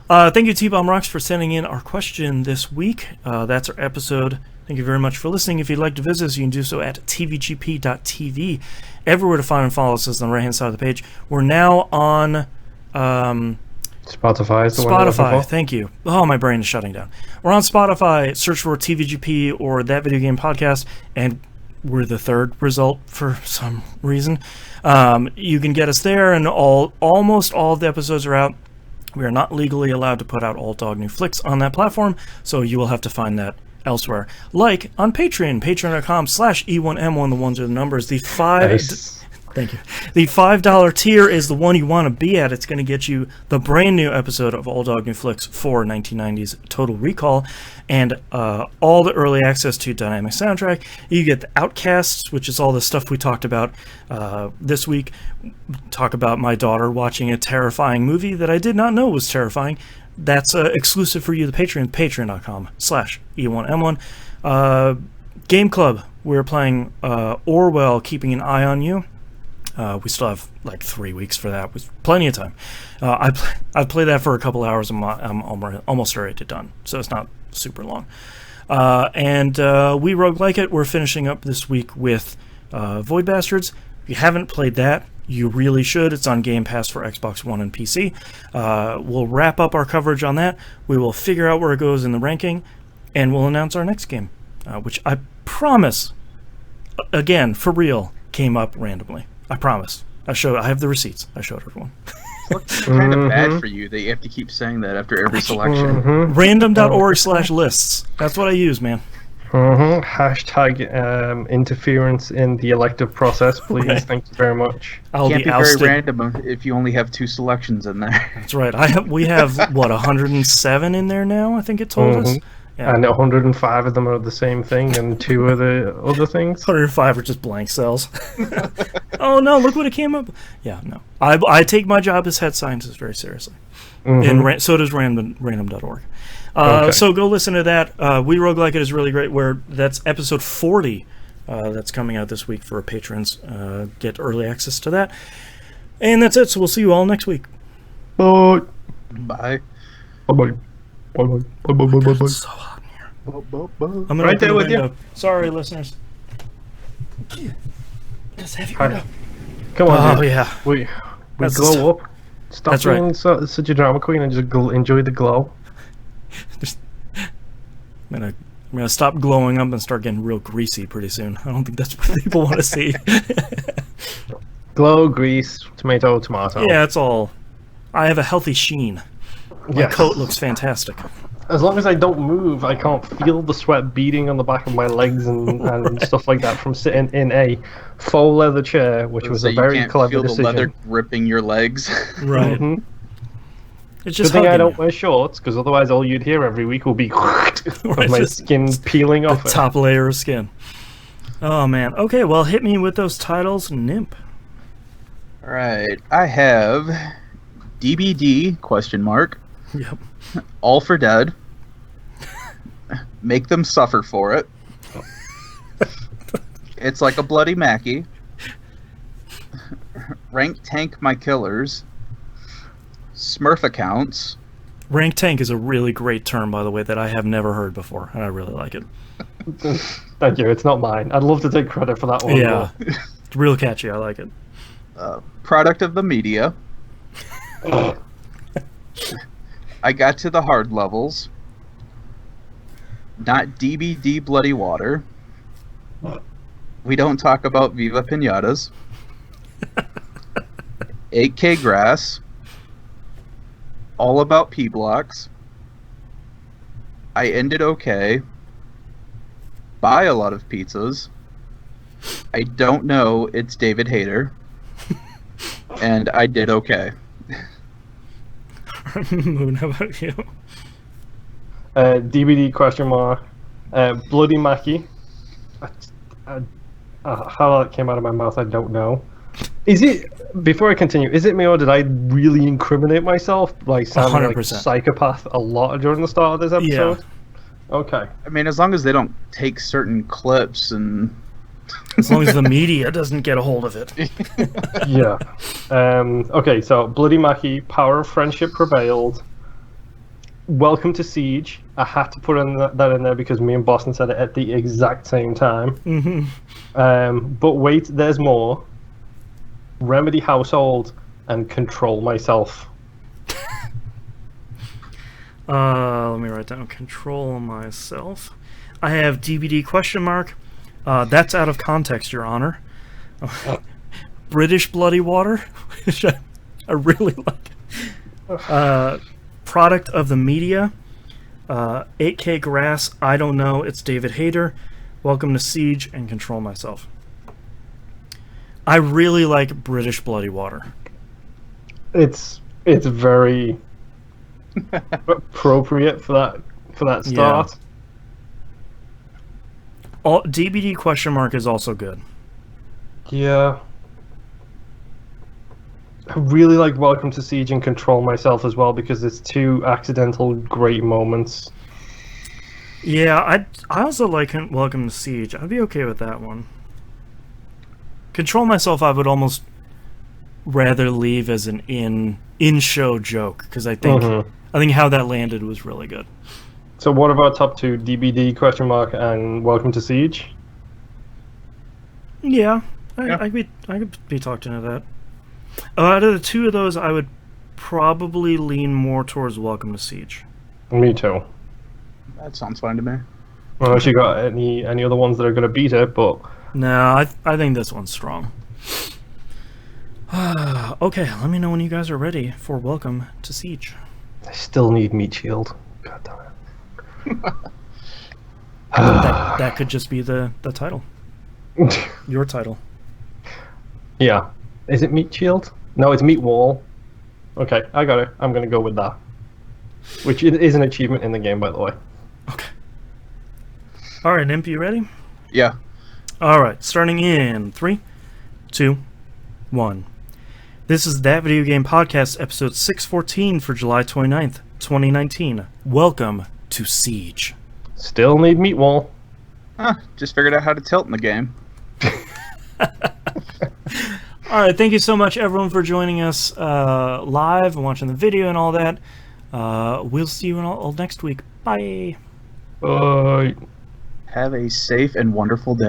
Thank you, T-Bomb Rocks, for sending in our question this week. That's our episode. Thank you very much for listening. If you'd like to visit us, you can do so at tvgp.tv. Everywhere to find and follow us is on the right-hand side of the page. We're now on Spotify. Thank you. Oh, my brain is shutting down. We're on Spotify. Search for TVGP or That Video Game Podcast, and we're the third result for some reason. You can get us there, and almost all of the episodes are out. We are not legally allowed to put out all Dog New Flicks on that platform, so you will have to find that elsewhere. Like on Patreon, patreon.com/E1M1. The ones are the numbers. Thank you. The $5 tier is the one you want to be at. It's going to get you the brand new episode of All Dog New Flicks for 1990's Total Recall, and all the early access to Dynamic Soundtrack. You get the Outcasts, which is all the stuff we talked about this week. Talk about my daughter watching a terrifying movie that I did not know was terrifying. That's exclusive for you, the Patreon, patreon.com/E1M1. Game Club, we're playing Orwell, Keeping an Eye on You. We still have like 3 weeks for that, with plenty of time. I've played that for a couple hours. I'm almost ready to done, so it's not super long. And we roguelike it. We're finishing up this week with Void Bastards. If you haven't played that, you really should. It's on Game Pass for Xbox One and PC. We'll wrap up our coverage on that. We will figure out where it goes in the ranking, and we'll announce our next game, which I promise, again, for real, came up randomly. I promise. I have the receipts. I showed everyone. It's kind of bad for you that you have to keep saying that after every selection. Random.org/lists. That's what I use, man. Hashtag interference in the elective process, please. Right. Thank you very much. It can't be very random if you only have 2 selections in there. That's right. We have 107 in there now, I think it told us. Yeah. And 105 of them are the same thing, and 2 of the other things. 105 are just blank cells. Oh no! Look what it came up. Yeah, no. I take my job as head scientist very seriously, and so does random.org. Okay. So go listen to that. We Roguelike It is really great. That's episode 40. That's coming out this week for patrons. Get early access to that, and that's it. So we'll see you all next week. Bye. Bye. Bye. Bye. It's so hot in here. I'm gonna right there with you. Sorry, listeners. Just have you go. Come on. Oh yeah. We glow up. Stop being such a drama queen and just enjoy the glow. I'm gonna stop glowing up and start getting real greasy pretty soon. I don't think that's what people want to see. Glow, grease, tomato. Yeah, it's all. I have a healthy sheen. My coat looks fantastic. As long as I don't move, I can't feel the sweat beading on the back of my legs and stuff like that from sitting in a faux leather chair, which was a very clever decision. You can't feel the leather gripping your legs. Right. It's just good thing I don't wear shorts, because otherwise all you'd hear every week will be my skin peeling off the top layer of skin. Oh, man. Okay, well, hit me with those titles, Nimp. All right. I have DBD, ? Yep. All for Dead. Make them suffer for it. It's like a Bloody Mackie. Rank Tank My Killers. Smurf Accounts. Rank Tank is a really great term, by the way, that I have never heard before, and I really like it. Thank you. It's not mine. I'd love to take credit for that one. Yeah. It's real catchy. I like it. Product of the media. I got to the hard levels. Not DBD Bloody Water. We don't talk about Viva Pinatas. 8K Grass. All about P-Blocks. I ended okay. Buy a lot of pizzas. I don't know, it's David Hayter. And I did okay. Moon, how about you? DBD ? Bloody Mackie. How that came out of my mouth, I don't know. Is it, before I continue, is it me or did I really incriminate myself by sounding 100%. Like a psychopath a lot during the start of this episode? Yeah. Okay. I mean, as long as they don't take certain clips and... As long as the media doesn't get a hold of it. Yeah. Okay, so Bloody Mackie, Power of Friendship Prevailed. Welcome to Siege. I had to put that in there because me and Boston said it at the exact same time. But wait, there's more. Remedy Household and Control Myself. Let me write down Control Myself. I have DBD ? That's out of context, Your Honor. British Bloody Water, which I really like. Product of the media. 8K Grass, I don't know, it's David Hayter. Welcome to Siege and Control Myself. I really like British Bloody Water. It's very appropriate for that start. Yeah. DBD ? is also good. Yeah. I really like Welcome to Siege and Control Myself as well because it's 2 accidental great moments. Yeah, I also like Welcome to Siege. I'd be okay with that one. Control Myself, I would almost rather leave as an in-show joke, because I think how that landed was really good. So what about top 2, DBD, and Welcome to Siege? Yeah, I could be talked into that. Out of the two of those, I would probably lean more towards Welcome to Siege. Me too. That sounds fine to me. Unless you got any other ones that are going to beat it, but... No, I think this one's strong. Okay, let me know when you guys are ready for Welcome to Siege. I still need Meat Shield. God damn it. that could just be the title. Your title. Yeah. Is it Meat Shield? No, it's Meat Wall. Okay, I got it. I'm going to go with that. Which is an achievement in the game, by the way. Okay. Alright, Imp, you ready? Yeah. Alright, starting in 3, 2, 1. This is That Video Game Podcast, episode 614 for July 29th, 2019. Welcome to Siege. Still need Meat Wall. Just figured out how to tilt in the game. Alright, thank you so much, everyone, for joining us live and watching the video and all that. We'll see you all next week. Bye. Bye. Have a safe and wonderful day.